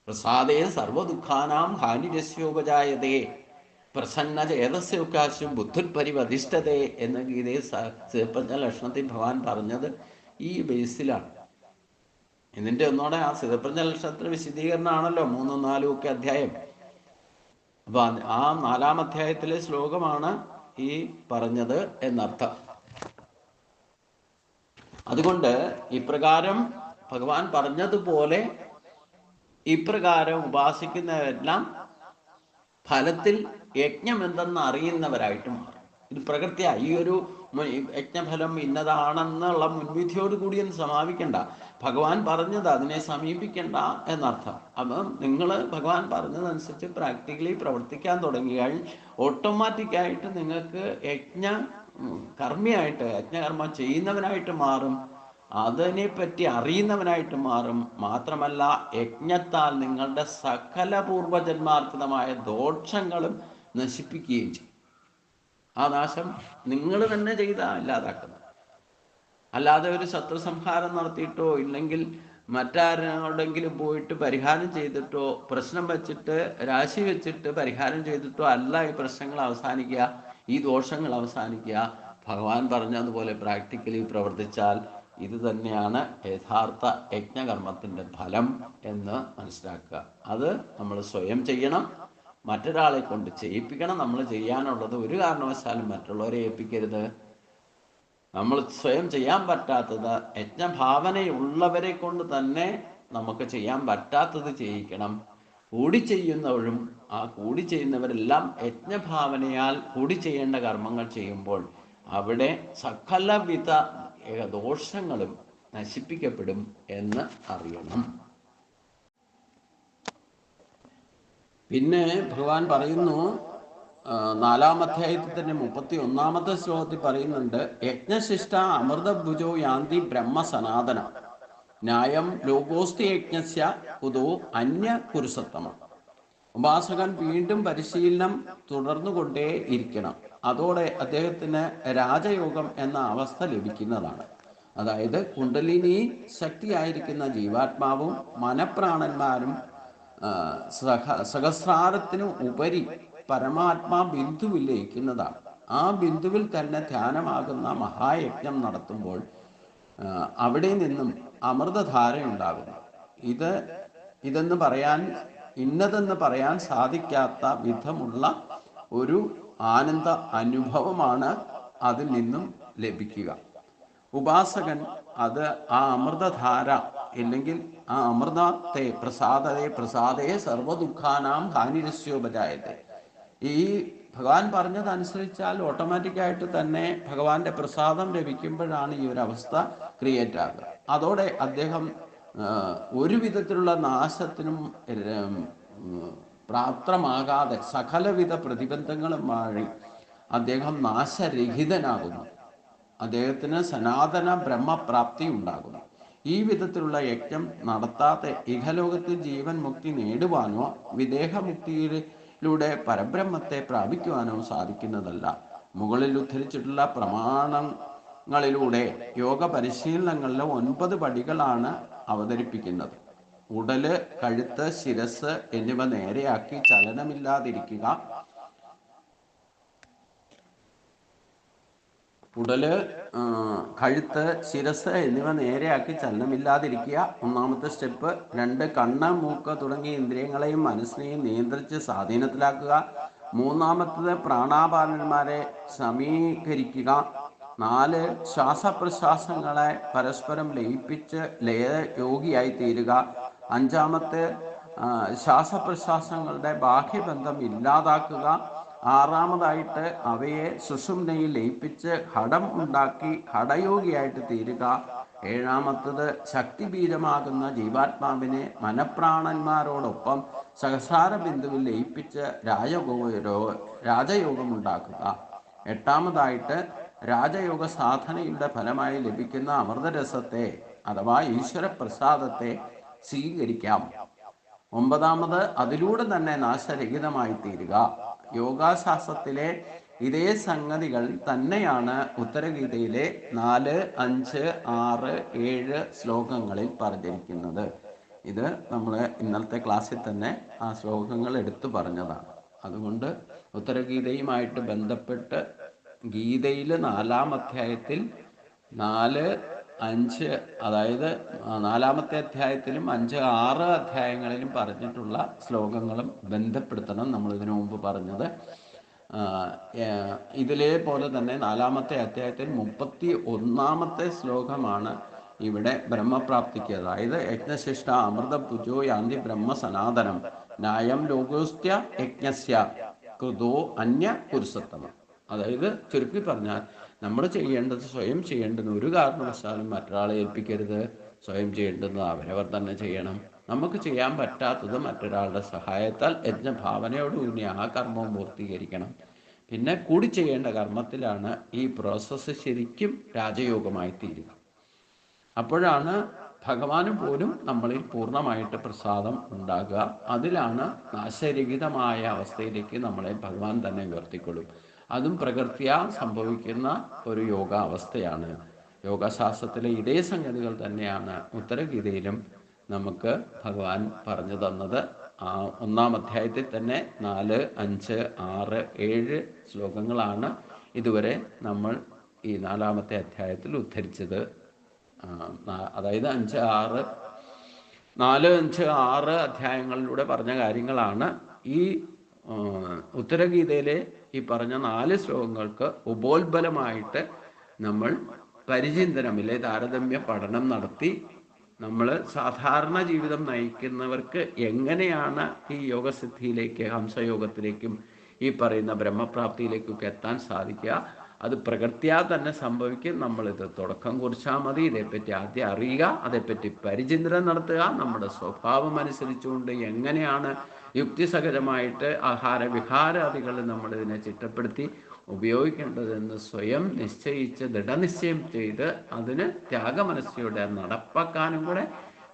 പ്രസാദേ സർവദുഃഖാനാം ഹാനിരസ്യോപജായതേ പ്രസന്ന ചേതസ്യോകാശം ബുദ്ധിപരിവധിഷ്ഠതേ എന്ന ഗീതയിൽ സിദ്ധപ്രജ്ഞ ലക്ഷണത്തിൽ ഭഗവാൻ പറഞ്ഞത് ഈ ബേസിലാണ്. ഇതിൻ്റെ ഒന്നോടെ ആ സിദ്ധപ്രജ്ഞ ലക്ഷണത്തിന് വിശദീകരണമാണല്ലോ 3, 4 ഒക്കെ അധ്യായം. അപ്പൊ ആ 4-ാം അധ്യായത്തിലെ ശ്ലോകമാണ് ഈ പറഞ്ഞത് എന്നർത്ഥം. അതുകൊണ്ട് ഇപ്രകാരം ഭഗവാൻ പറഞ്ഞതുപോലെ ഇപ്രകാരം ഉപാസിക്കുന്നവരെല്ലാം ഫലത്തിൽ യജ്ഞം എന്തെന്ന് അറിയുന്നവരായിട്ട് മാറും. ഇത് പ്രകൃതിയാ. ഈ ഒരു യജ്ഞഫലം ഇന്നതാണെന്നുള്ള മുൻവിധിയോട് കൂടിയൊന്നും സമാപിക്കണ്ട. ഭഗവാൻ പറഞ്ഞത് അതിനെ സമീപിക്കണ്ട എന്നർത്ഥം. അപ്പം നിങ്ങൾ ഭഗവാൻ പറഞ്ഞതനുസരിച്ച് പ്രാക്ടിക്കലി പ്രവർത്തിക്കാൻ തുടങ്ങിയാൽ ഓട്ടോമാറ്റിക്കായിട്ട് നിങ്ങൾക്ക് കർമ്മിയായിട്ട്, യജ്ഞകർമ്മം ചെയ്യുന്നവനായിട്ട് മാറും, അതിനെപ്പറ്റി അറിയുന്നവനായിട്ട് മാറും. മാത്രമല്ല യജ്ഞത്താൽ നിങ്ങളുടെ സകല പൂർവജന്മാർജിതമായ ദോഷങ്ങളും നശിപ്പിക്കുകയും ചെയ്യും. ആ നാശം നിങ്ങൾ തന്നെ ചെയ്താൽ ഇല്ലാതാക്കുന്നത്. അല്ലാതെ ഒരു ശത്രുസംഹാരം നടത്തിയിട്ടോ ഇല്ലെങ്കിൽ മറ്റാരോടെങ്കിലും പോയിട്ട് പരിഹാരം ചെയ്തിട്ടോ പ്രശ്നം വെച്ചിട്ട് രാശി വെച്ചിട്ട് പരിഹാരം ചെയ്തിട്ടോ അല്ല ഈ പ്രശ്നങ്ങൾ അവസാനിക്കുക, ഈ ദോഷങ്ങൾ അവസാനിക്കുക. ഭഗവാൻ പറഞ്ഞതുപോലെ പ്രാക്ടിക്കലി പ്രവർത്തിച്ചാൽ ഇത് തന്നെയാണ് യഥാർത്ഥ യജ്ഞകർമ്മത്തിൻ്റെ ഫലം എന്ന് മനസ്സിലാക്കുക. അത് നമ്മൾ സ്വയം ചെയ്യണം, മറ്റൊരാളെ കൊണ്ട് ചെയ്യിപ്പിക്കണം. നമ്മൾ ചെയ്യാനുള്ളത് ഒരു കാരണവശാലും മറ്റുള്ളവരെ ഏൽപ്പിക്കരുത്. നമ്മൾ സ്വയം ചെയ്യാൻ പറ്റാത്തത് യജ്ഞഭാവനയുള്ളവരെ കൊണ്ട് തന്നെ നമുക്ക് ചെയ്യാൻ പറ്റാത്തത് ചെയ്യിക്കണം. കൂടി ചെയ്യുന്നവരും ആ കൂടി ചെയ്യുന്നവരെല്ലാം യജ്ഞഭാവനയാൽ കൂടി ചെയ്യേണ്ട കർമ്മങ്ങൾ ചെയ്യുമ്പോൾ അവിടെ സകലവിധ ദോഷങ്ങളും നശിപ്പിക്കപ്പെടും എന്ന് അറിയണം. പിന്നെ ഭഗവാൻ പറയുന്നു 4-ാം അധ്യായത്തിൽ തന്നെ 31-ാമത്തെ ശ്ലോകത്തിൽ പറയുന്നുണ്ട്, യജ്ഞശിഷ്ട അമൃതഭുജോ യാന്തി ബ്രഹ്മ സനാതന ന്യായം ലോകോസ്തി യജ്ഞസ്യ കുതോ അന്യ കുരുസത്തമ. ഉപാസകൻ വീണ്ടും പരിശീലനം തുടർന്നുകൊണ്ടേ ഇരിക്കണം. അതോടെ അദ്ദേഹത്തിന് രാജയോഗം എന്ന അവസ്ഥ ലഭിക്കുന്നതാണ്. അതായത് കുണ്ടലിനി ശക്തിയായിരിക്കുന്ന ജീവാത്മാവും മനപ്രാണന്മാരും സഹസ്രാരത്തിനു ഉപരി പരമാത്മാ ബിന്ദുവിൽ ലയിക്കുന്നതാണ്. ആ ബിന്ദുവിൽ തന്നെ ധ്യാനമാകുന്ന മഹായജ്ഞം നടത്തുമ്പോൾ അവിടെ നിന്നും അമൃതധാര ഉണ്ടാകുന്നു. ഇന്നതെന്ന് പറയാൻ സാധിക്കാത്ത വിധമുള്ള ഒരു ആനന്ദ അനുഭവമാണ് അതിൽ നിന്നും ലഭിക്കുക. ഉപാസകൻ ആ അമൃതധാര ഇല്ലെങ്കിൽ ആ അമൃതത്തെ പ്രസാദേ സർവദുഃഖാനാം ഹാനിരസ്യോപജായത്തെ, ഈ ഭഗവാൻ പറഞ്ഞതനുസരിച്ചാൽ ഓട്ടോമാറ്റിക്കായിട്ട് തന്നെ ഭഗവാന്റെ പ്രസാദം ലഭിക്കുമ്പോഴാണ് ഈ ഒരു അവസ്ഥ ക്രിയേറ്റ് ആകുക. അതോടെ അദ്ദേഹം ഒരു വിധത്തിലുള്ള നാശത്തിനും പ്രാപ്തമാകാതെ സകലവിധ പ്രതിബന്ധങ്ങളും മാറി അദ്ദേഹം നാശരഹിതനാകുന്നു. അദ്ദേഹത്തിന് സനാതന ബ്രഹ്മപ്രാപ്തി ഉണ്ടാകുന്നു. ഈ വിധത്തിലുള്ള യജ്ഞം നടത്താതെ ഇഹലോകത്തിൽ ജീവൻ മുക്തി നേടുവാനോ വിദേഹമുക്തിയിലൂടെ പരബ്രഹ്മത്തെ പ്രാപിക്കുവാനോ സാധിക്കുന്നതല്ല. മുകളിൽ ഉദ്ധരിച്ചിട്ടുള്ള പ്രമാണങ്ങളിലൂടെ യോഗ പരിശീലനങ്ങളിലെ 9 പടികളാണ് അവതരിപ്പിക്കുന്നത്. ഉടല്, കഴുത്ത്, ശിരസ് എന്നിവ നേരെയാക്കി ചലനമില്ലാതിരിക്കുക. കഴുത്ത്, ശിരസ് എന്നിവ നേരെയാക്കി ചലനമില്ലാതിരിക്കുക 1-ാമത്തെ സ്റ്റെപ്പ്. 2 കണ്ണ്, മൂക്ക് തുടങ്ങിയ ഇന്ദ്രിയങ്ങളെയും മനസ്സിനെയും നിയന്ത്രിച്ച് സ്വാധീനത്തിലാക്കുക. 3-ാമത്തത് പ്രാണാപാനന്മാരെ സമീകരിക്കുക. 4 ശ്വാസപ്രശ്വാസങ്ങളെ പരസ്പരം ലയിപ്പിച്ച് ലയയോഗിയായി തീരുക. 5-മത്തെ ശ്വാസപ്രശ്വാസങ്ങളുടെ ബാഹ്യബന്ധം ഇല്ലാതാക്കുക. 6-മതായിട്ട് അവയെ സുഷുമ്നയിൽ ലയിപ്പിച്ച് ഘടം ഉണ്ടാക്കി ഘടയോഗിയായിട്ട് തീരുക. 7-മത്തത് ശക്തിബീജമാകുന്ന ജീവാത്മാവിനെ മനപ്രാണന്മാരോടൊപ്പം സഹസ്രാര ബിന്ദുവിൽ ലയിപ്പിച്ച് രാജയോഗം ഉണ്ടാക്കുക. 8-മതായിട്ട് രാജയോഗ സാധനയുടെ ഫലമായി ലഭിക്കുന്ന അമൃതരസത്തെ അഥവാ ഈശ്വര പ്രസാദത്തെ സ്വീകരിക്കാം. 9-മത് അതിലൂടെ തന്നെ നാശരഹിതമായി തീരുക. യോഗാശാസ്ത്രത്തിലെ ഇതേ സംഗതികൾ തന്നെയാണ് ഉത്തരഗീതയിലെ 4, 5, 6, 7 ശ്ലോകങ്ങളിൽ പറഞ്ഞിരിക്കുന്നത്. ഇത് നമ്മൾ ഇന്നലത്തെ ക്ലാസ്സിൽ തന്നെ ആ ശ്ലോകങ്ങൾ എടുത്തു പറഞ്ഞതാണ്. അതുകൊണ്ട് ഉത്തരഗീതയുമായിട്ട് ബന്ധപ്പെട്ട് ഗീതയിൽ 4-ാം അധ്യായത്തിൽ 4, 5 അതായത് 4-ാമത്തെ അധ്യായത്തിലും 5, 6 അധ്യായങ്ങളിലും പറഞ്ഞിട്ടുള്ള ശ്ലോകങ്ങളും ബന്ധപ്പെടുത്തണം. നമ്മൾ ഇതിനു മുമ്പ് പറഞ്ഞത് ഇതിലേ പോലെ തന്നെ 4-ാമത്തെ അധ്യായത്തിൽ 31-ാമത്തെ ശ്ലോകമാണ് ഇവിടെ ബ്രഹ്മപ്രാപ്തിക്ക്, അതായത് യജ്ഞശിഷ്ട അമൃതഭുജോ യാന്തി ബ്രഹ്മ സനാതനം ന്യായം ലോകോസ്ത്യ യജ്ഞസ്യ കൃതോ അന്യ പുരുഷോത്തമം. അതായത് ചുരുക്കി പറഞ്ഞാൽ നമ്മൾ ചെയ്യേണ്ടത് സ്വയം ചെയ്യേണ്ടത് ഒരു കാരണവശാലും മറ്റൊരാളെ ഏൽപ്പിക്കരുത്. സ്വയം ചെയ്യേണ്ടത് അവരവർ തന്നെ ചെയ്യണം. നമുക്ക് ചെയ്യാൻ പറ്റാത്തത് മറ്റൊരാളുടെ സഹായത്താൽ യജ്ഞഭാവനയോടുകൂടി ആ കർമ്മം പൂർത്തീകരിക്കണം. പിന്നെ കൂടി ചെയ്യേണ്ട കർമ്മത്തിലാണ് ഈ പ്രോസസ്സ് ശരിക്കും രാജയോഗമായി തീരുക. അപ്പോഴാണ് ഭഗവാന് പോലും നമ്മളിൽ പൂർണ്ണമായിട്ട് പ്രസാദം ഉണ്ടാകുക. അതിലാണ് നാശരഹിതമായ അവസ്ഥയിലേക്ക് നമ്മളെ ഭഗവാൻ തന്നെ ഉയർത്തിക്കൊള്ളും. അതും പ്രകൃത്യാ സംഭവിക്കുന്ന ഒരു യോഗാവസ്ഥയാണ്. യോഗശാസ്ത്രത്തിലെ ഇതേ സംഗതികൾ തന്നെയാണ് ഉത്തരഗീതയിലും നമുക്ക് ഭഗവാൻ പറഞ്ഞു തന്നത്. 1-ാം അധ്യായത്തിൽ തന്നെ 4, 5, 6, 7 ശ്ലോകങ്ങളാണ് ഇതുവരെ നമ്മൾ ഈ 4-ാമത്തെ അധ്യായത്തിൽ ഉദ്ധരിച്ചത്. അതായത് 4, 5, 6 അധ്യായങ്ങളിലൂടെ പറഞ്ഞ കാര്യങ്ങളാണ് ഈ ഉത്തരഗീതയിലെ ഈ പറഞ്ഞ 4 ശ്ലോകങ്ങൾക്ക് ഉപോത്ബലമായിട്ട് നമ്മൾ പരിചിന്തനമില്ലേ താരതമ്യ പഠനം നടത്തി നമ്മൾ സാധാരണ ജീവിതം നയിക്കുന്നവർക്ക് എങ്ങനെയാണ് ഈ യോഗസിദ്ധിയിലേക്ക്, ഹംസയോഗത്തിലേക്കും ഈ പറയുന്ന ബ്രഹ്മപ്രാപ്തിയിലേക്കൊക്കെ എത്താൻ സാധിക്കുക. അത് പ്രകൃത്യാ തന്നെ സംഭവിക്കും. നമ്മളിത് തുടക്കം കുറിച്ചാൽ മതി. ഇതേപ്പറ്റി ആദ്യം അറിയുക, അതേപ്പറ്റി പരിചിന്തനം നടത്തുക. നമ്മുടെ സ്വഭാവം അനുസരിച്ചുകൊണ്ട് എങ്ങനെയാണ് യുക്തിസഹജമായിട്ട് ആഹാരവിഹാരാദികൾ നമ്മളിതിനെ ചിട്ടപ്പെടുത്തി ഉപയോഗിക്കേണ്ടതെന്ന് സ്വയം നിശ്ചയിച്ച് ദൃഢനിശ്ചയം ചെയ്ത് അതിന് ത്യാഗമനസ്സോടെ നടപ്പാക്കാനും കൂടെ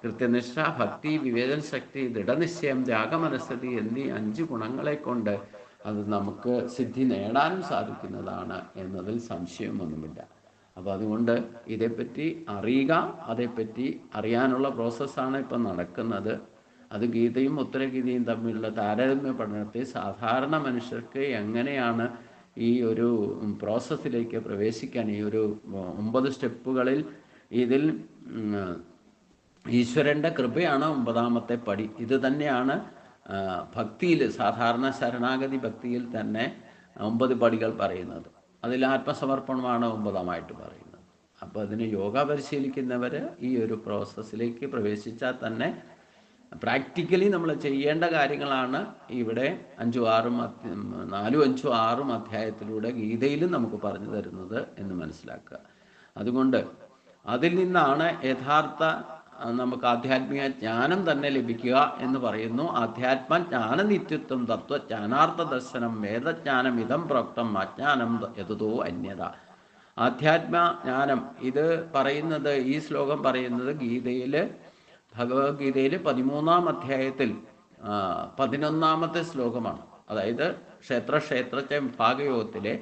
കൃത്യനിഷ്ഠ, ഭക്തി, വിവേചന ശക്തി, ദൃഢനിശ്ചയം, ത്യാഗമനസ്ഥിതി എന്നീ 5 ഗുണങ്ങളെ കൊണ്ട് അത് നമുക്ക് സിദ്ധി നേടാനും സാധിക്കുന്നതാണ് എന്നതിൽ സംശയമൊന്നുമില്ല. അപ്പോൾ അതുകൊണ്ട് ഇതേപ്പറ്റി അറിയുക, അതേപ്പറ്റി അറിയാനുള്ള പ്രോസസ്സാണ് ഇപ്പം നടക്കുന്നത്. അത് ഗീതയും ഉത്തരഗീതയും തമ്മിലുള്ള താരതമ്യ പഠനത്തെ സാധാരണ മനുഷ്യർക്ക് എങ്ങനെയാണ് ഈ ഒരു പ്രോസസ്സിലേക്ക് പ്രവേശിക്കാൻ, ഈ ഒരു 9 സ്റ്റെപ്പുകളിൽ ഇതിൽ ഈശ്വരൻ്റെ കൃപയാണ് 9-ാമത്തെ പടി. ഇത് തന്നെയാണ് ഭക്തിയിൽ, സാധാരണ ശരണാഗതി ഭക്തിയിൽ തന്നെ 9 പടികൾ പറയുന്നത്. അതിൽ ആത്മസമർപ്പണമാണ് 9-ാമായിട്ട് പറയുന്നത്. അപ്പോൾ അതിന് യോഗ പരിശീലിക്കുന്നവർ ഈ ഒരു പ്രോസസ്സിലേക്ക് പ്രവേശിച്ചാൽ തന്നെ പ്രാക്ടിക്കലി നമ്മൾ ചെയ്യേണ്ട കാര്യങ്ങളാണ് ഇവിടെ 4, 5, 6 അധ്യായത്തിലൂടെ ഗീതയിലും നമുക്ക് പറഞ്ഞു തരുന്നത് എന്ന് മനസ്സിലാക്കുക. അതുകൊണ്ട് അതിൽ നിന്നാണ് യഥാർത്ഥ നമുക്ക് ആധ്യാത്മിക ജ്ഞാനം തന്നെ ലഭിക്കുക എന്ന് പറയുന്നു. ആധ്യാത്മ ജ്ഞാന നിത്യത്വം തത്വജ്ഞാനാർത്ഥ ദർശനം വേദജ്ഞാനം ഇതം പ്രോക്തം അജ്ഞാനം യതോ അന്യത. ആധ്യാത്മ ജ്ഞാനം ഇത് പറയുന്നത്, ഈ ശ്ലോകം പറയുന്നത് ഭഗവത്ഗീതയിൽ 13-ാം അധ്യായത്തിൽ 11-ാമത്തെ ശ്ലോകമാണ്. അതായത് ക്ഷേത്രജ്ഞ വിഭാഗയോഗത്തിലെ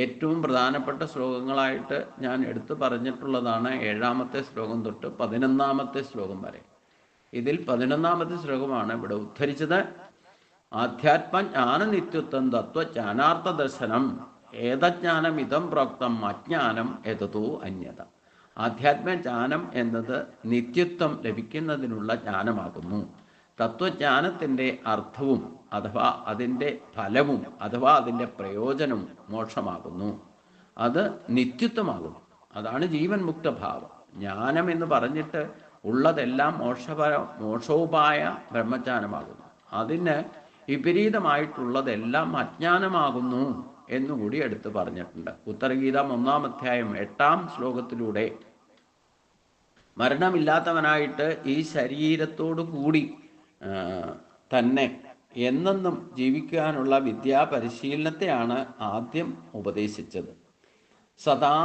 ഏറ്റവും പ്രധാനപ്പെട്ട ശ്ലോകങ്ങളായിട്ട് ഞാൻ എടുത്തു പറഞ്ഞിട്ടുള്ളതാണ് 7-ാമത്തെ ശ്ലോകം തൊട്ട് 11-ാമത്തെ ശ്ലോകം വരെ. ഇതിൽ 11-ാമത്തെ ശ്ലോകമാണ് ഇവിടെ ഉദ്ധരിച്ചത്. ആധ്യാത്മ ജ്ഞാന നിത്യത്വം തത്വജ്ഞാനാർത്ഥ ദർശനം ഏതജ്ഞാനം ഇതം പ്രോക്തം അജ്ഞാനം യതോ അന്യത. ആധ്യാത്മജ്ഞാനം എന്നത് നിത്യത്വം ലഭിക്കുന്നതിനുള്ള ജ്ഞാനമാകുന്നു. തത്വജ്ഞാനത്തിൻ്റെ അർത്ഥവും അഥവാ അതിൻ്റെ ഫലവും അഥവാ അതിൻ്റെ പ്രയോജനവും മോക്ഷമാകുന്നു. അത് നിത്യത്വമാകുന്നു. അതാണ് ജീവൻ മുക്തഭാവം. ജ്ഞാനം എന്ന് പറഞ്ഞിട്ട് ഉള്ളതെല്ലാം മോക്ഷോപായ ബ്രഹ്മജ്ഞാനമാകുന്നു. അതിന് വിപരീതമായിട്ടുള്ളതെല്ലാം അജ്ഞാനമാകുന്നു എന്നുകൂടി എടുത്ത് പറഞ്ഞിട്ടുണ്ട്. ഉത്തരഗീത 1-ാം അധ്യായം 8-ാം ശ്ലോകത്തിലൂടെ മരണമില്ലാത്തവനായിട്ട് ഈ ശരീരത്തോടു കൂടി തന്നെ എന്നെന്നും ജീവിക്കാനുള്ള വിദ്യാപരിശീലനത്തെയാണ് ആദ്യം ഉപദേശിച്ചത്. സദാ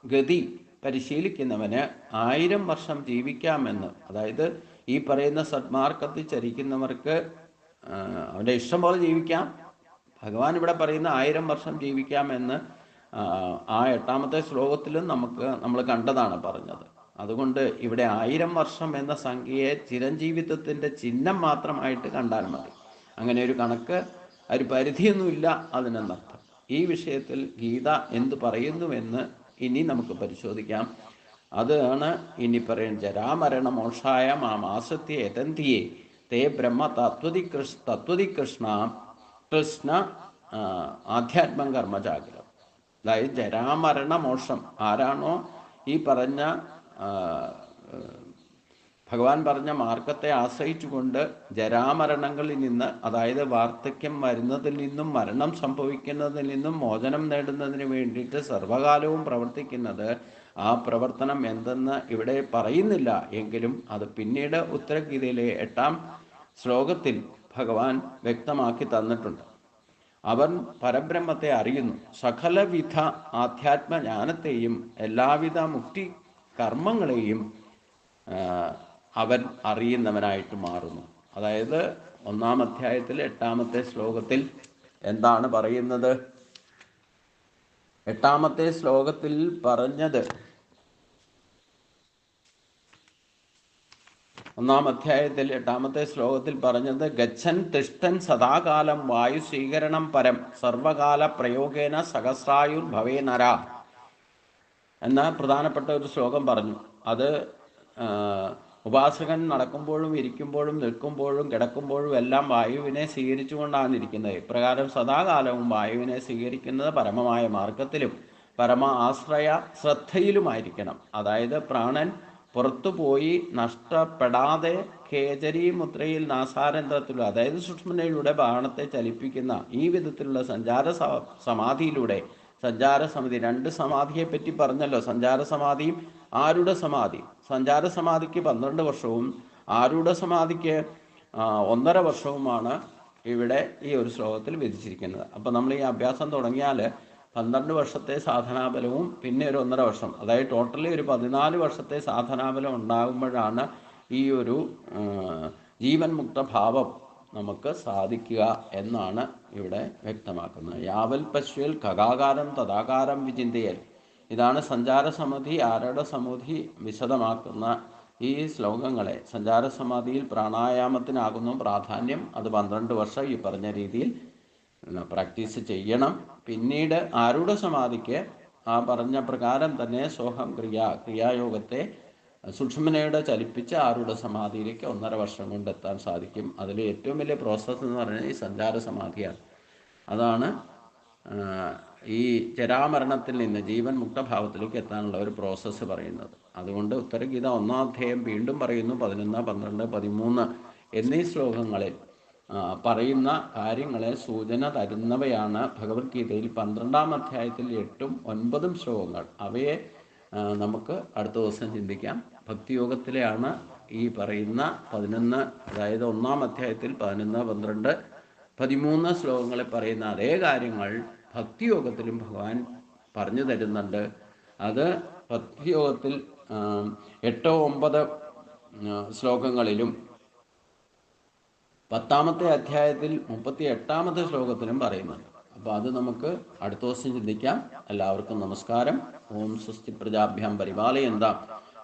ഗതി പരിശീലിക്കുന്നവന് 1000 വർഷം ജീവിക്കാമെന്ന്, അതായത് ഈ പറയുന്ന സന്മാർഗത്തിൽ ചരിക്കുന്നവർക്ക് അവൻ്റെ ഇഷ്ടം പോലെ ജീവിക്കാം. ഭഗവാൻ ഇവിടെ പറയുന്ന 1000 വർഷം ജീവിക്കാമെന്ന് ആ 8-ാമത്തെ ശ്ലോകത്തിലും നമ്മൾ കണ്ടതാണ് പറഞ്ഞത്. അതുകൊണ്ട് ഇവിടെ 1000 വർഷം എന്ന സംഖ്യയെ ചിരഞ്ജീവിത്വത്തിൻ്റെ ചിഹ്നം മാത്രമായിട്ട് കണ്ടാൽ മതി. അങ്ങനെ ഒരു കണക്ക്, ഒരു പരിധിയൊന്നുമില്ല അതിനെന്നർത്ഥം. ഈ വിഷയത്തിൽ ഗീത എന്ത് പറയുന്നുവെന്ന് ഇനി നമുക്ക് പരിശോധിക്കാം. അതാണ് ഇനി പറയുന്നത്. ജരാമരണ മോക്ഷായ മാമാസത്യ യതന്തിയെ തേ ബ്രഹ്മ തത്വതി കൃഷ്ണ ആധ്യാത്മം കർമ്മജാഗ്രതം. അതായത് ജരാമരണ മോക്ഷം ആരാണോ ഈ പറഞ്ഞ ഭഗവാൻ പറഞ്ഞ മാർഗത്തെ ആശ്രയിച്ചുകൊണ്ട് ജരാമരണങ്ങളിൽ നിന്ന്, അതായത് വാർദ്ധക്യം വരുന്നതിൽ നിന്നും മരണം സംഭവിക്കുന്നതിൽ നിന്നും മോചനം നേടുന്നതിന് വേണ്ടിയിട്ട് സർവകാലവും പ്രവർത്തിക്കുന്നത്, ആ പ്രവർത്തനം എന്തെന്ന് ഇവിടെ പറയുന്നില്ല എങ്കിലും അത് പിന്നീട് ഉത്തരഗീതയിലെ 8-ാം ശ്ലോകത്തിൽ ഭഗവാൻ വ്യക്തമാക്കി തന്നിട്ടുണ്ട്. അവൻ പരബ്രഹ്മത്തെ അറിയുന്നു. സകലവിധ ആധ്യാത്മജ്ഞാനത്തെയും എല്ലാവിധ മുക്തി കർമ്മങ്ങളെയും അവൻ അറിയുന്നവനായിട്ട് മാറുന്നു. അതായത് 1-ാം അധ്യായത്തിൽ 8-ാമത്തെ ശ്ലോകത്തിൽ എന്താണ് പറയുന്നത്? 8-ാമത്തെ ശ്ലോകത്തിൽ പറഞ്ഞത്, 1-ാം അധ്യായത്തിൽ 8-ാമത്തെ ശ്ലോകത്തിൽ പറഞ്ഞത് ഗച്ഛൻ തിഷ്ഠൻ സദാകാലം വായു സ്വീകരണം പരം സർവകാല പ്രയോഗേന സഹസ്രായുർ ഭവേ നര എന്ന പ്രധാനപ്പെട്ട ഒരു ശ്ലോകം പറഞ്ഞു. അത് ഉപാസകൻ നടക്കുമ്പോഴും ഇരിക്കുമ്പോഴും നിൽക്കുമ്പോഴും കിടക്കുമ്പോഴും എല്ലാം വായുവിനെ സ്വീകരിച്ചുകൊണ്ടാണ് ഇരിക്കുന്നത്. ഇപ്രകാരം സദാകാലവും വായുവിനെ സ്വീകരിക്കുന്നത് പരമമായ മാർഗത്തിലും പരമ ആശ്രയ ശ്രദ്ധയിലുമായിരിക്കണം. അതായത് പ്രാണൻ പുറത്തുപോയി നഷ്ടപ്പെടാതെ ഖേചരി മുദ്രയിൽ നാസാരന്ധ്രത്തിലൂടെ, അതായത് സുഷ്മനയിലൂടെ ബാണത്തെ ചലിപ്പിക്കുന്ന ഈ വിധത്തിലുള്ള സഞ്ചാര സമാധിയിലൂടെ, സഞ്ചാര സമിതി 2 സമാധിയെ പറ്റി പറഞ്ഞല്ലോ, സഞ്ചാര സമാധിയും ആരൂഢ സമാധി. സഞ്ചാര സമാധിക്ക് 12 വർഷവും ആരൂഢ സമാധിക്ക് 1.5 വർഷവുമാണ് ഇവിടെ ഈ ഒരു ശ്ലോകത്തിൽ വിധിച്ചിരിക്കുന്നത്. അപ്പോൾ നമ്മൾ ഈ അഭ്യാസം തുടങ്ങിയാൽ 12 വർഷത്തെ സാധനാബലവും പിന്നെ ഒരു 1.5 വർഷം, അതായത് ടോട്ടലി ഒരു 14 വർഷത്തെ സാധനാബലം ഉണ്ടാകുമ്പോഴാണ് ഈ ഒരു ജീവൻ മുക്ത ഭാവം നമുക്ക് സാധിക്കുക എന്നാണ് ഇവിടെ വ്യക്തമാക്കുന്നത്. യാവൽ പശ്വൽ ഖഗാകാരം തദാകാരം വിചിന്തയൽ. ഇതാണ് സഞ്ചാര സമാധി ആരൂഢ സമാധി വിശദമാക്കുന്ന ഈ ശ്ലോകങ്ങളെ. സഞ്ചാര സമാധിയിൽ പ്രാണായാമത്തിനാകുന്നു പ്രാധാന്യം. അത് 12 വർഷം ഈ പറഞ്ഞ രീതിയിൽ പ്രാക്ടീസ് ചെയ്യണം. പിന്നീട് ആരൂഢ സമാധിക്ക് ആ പറഞ്ഞ പ്രകാരം തന്നെ സോഹം ക്രിയായോഗത്തെ സുഷുമ്നയുടെ ചലിപ്പിച്ച് ആരൂഢ സമാധിയിലേക്ക് 1.5 വർഷം കൊണ്ട് എത്താൻ സാധിക്കും. അതിൽ ഏറ്റവും വലിയ പ്രോസസ്സ് എന്ന് പറയുന്നത് ഈ സഞ്ചാര സമാധിയാണ്. അതാണ് ഈ ജരാമരണത്തിൽ നിന്ന് ജീവൻ മുക്തഭാവത്തിലേക്ക് എത്താനുള്ള ഒരു പ്രോസസ്സ് പറയുന്നത്. അതുകൊണ്ട് ഉത്തരഗീത 1-ാം അധ്യായം വീണ്ടും പറയുന്നു. 11, 12, 13 എന്നീ ശ്ലോകങ്ങളിൽ പറയുന്ന കാര്യങ്ങളെ സൂചന തരുന്നവയാണ്. ഭഗവത്ഗീതയിൽ 12-ാം അധ്യായത്തിൽ 8ഉം 9ഉം ശ്ലോകങ്ങൾ. അവയെ നമുക്ക് അടുത്ത ദിവസം ചിന്തിക്കാം. ഭക്തിയോഗത്തിലെയാണ് ഈ പറയുന്ന 11, അതായത് 1-ാം അധ്യായത്തിൽ 11, 12, 13 ശ്ലോകങ്ങളിൽ പറയുന്ന അതേ കാര്യങ്ങൾ ഭക്തിയോഗത്തിലും ഭഗവാൻ പറഞ്ഞു തരുന്നുണ്ട്. അത് ഭക്തിയോഗത്തിൽ 8, 9 ശ്ലോകങ്ങളിലും 10-ാമത്തെ അധ്യായത്തിൽ 38-ാമത്തെ ശ്ലോകത്തിലും പറയുന്നുണ്ട്. അപ്പോൾ അത് നമുക്ക് അടുത്ത ദിവസം ചിന്തിക്കാം. എല്ലാവർക്കും നമസ്കാരം. ഓം സ്വസ്തി പ്രജാഭ്യാം പരിപാലയന്താം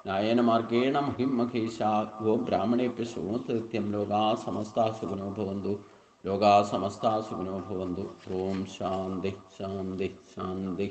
ന്യായേന മാർഗേണ മഹിം മഹേശാ ഗോ ബ്രാഹ്മണേഭ്യ ശുഭമസ്തു. ലോകാ സമസ്താ സുഖിനോ ഭവന്തു. ലോകാ സമസ്താ സുഖിനോ ഭവന്തു. ഓം ശാന്തി ശാന്തി ശാന്തി.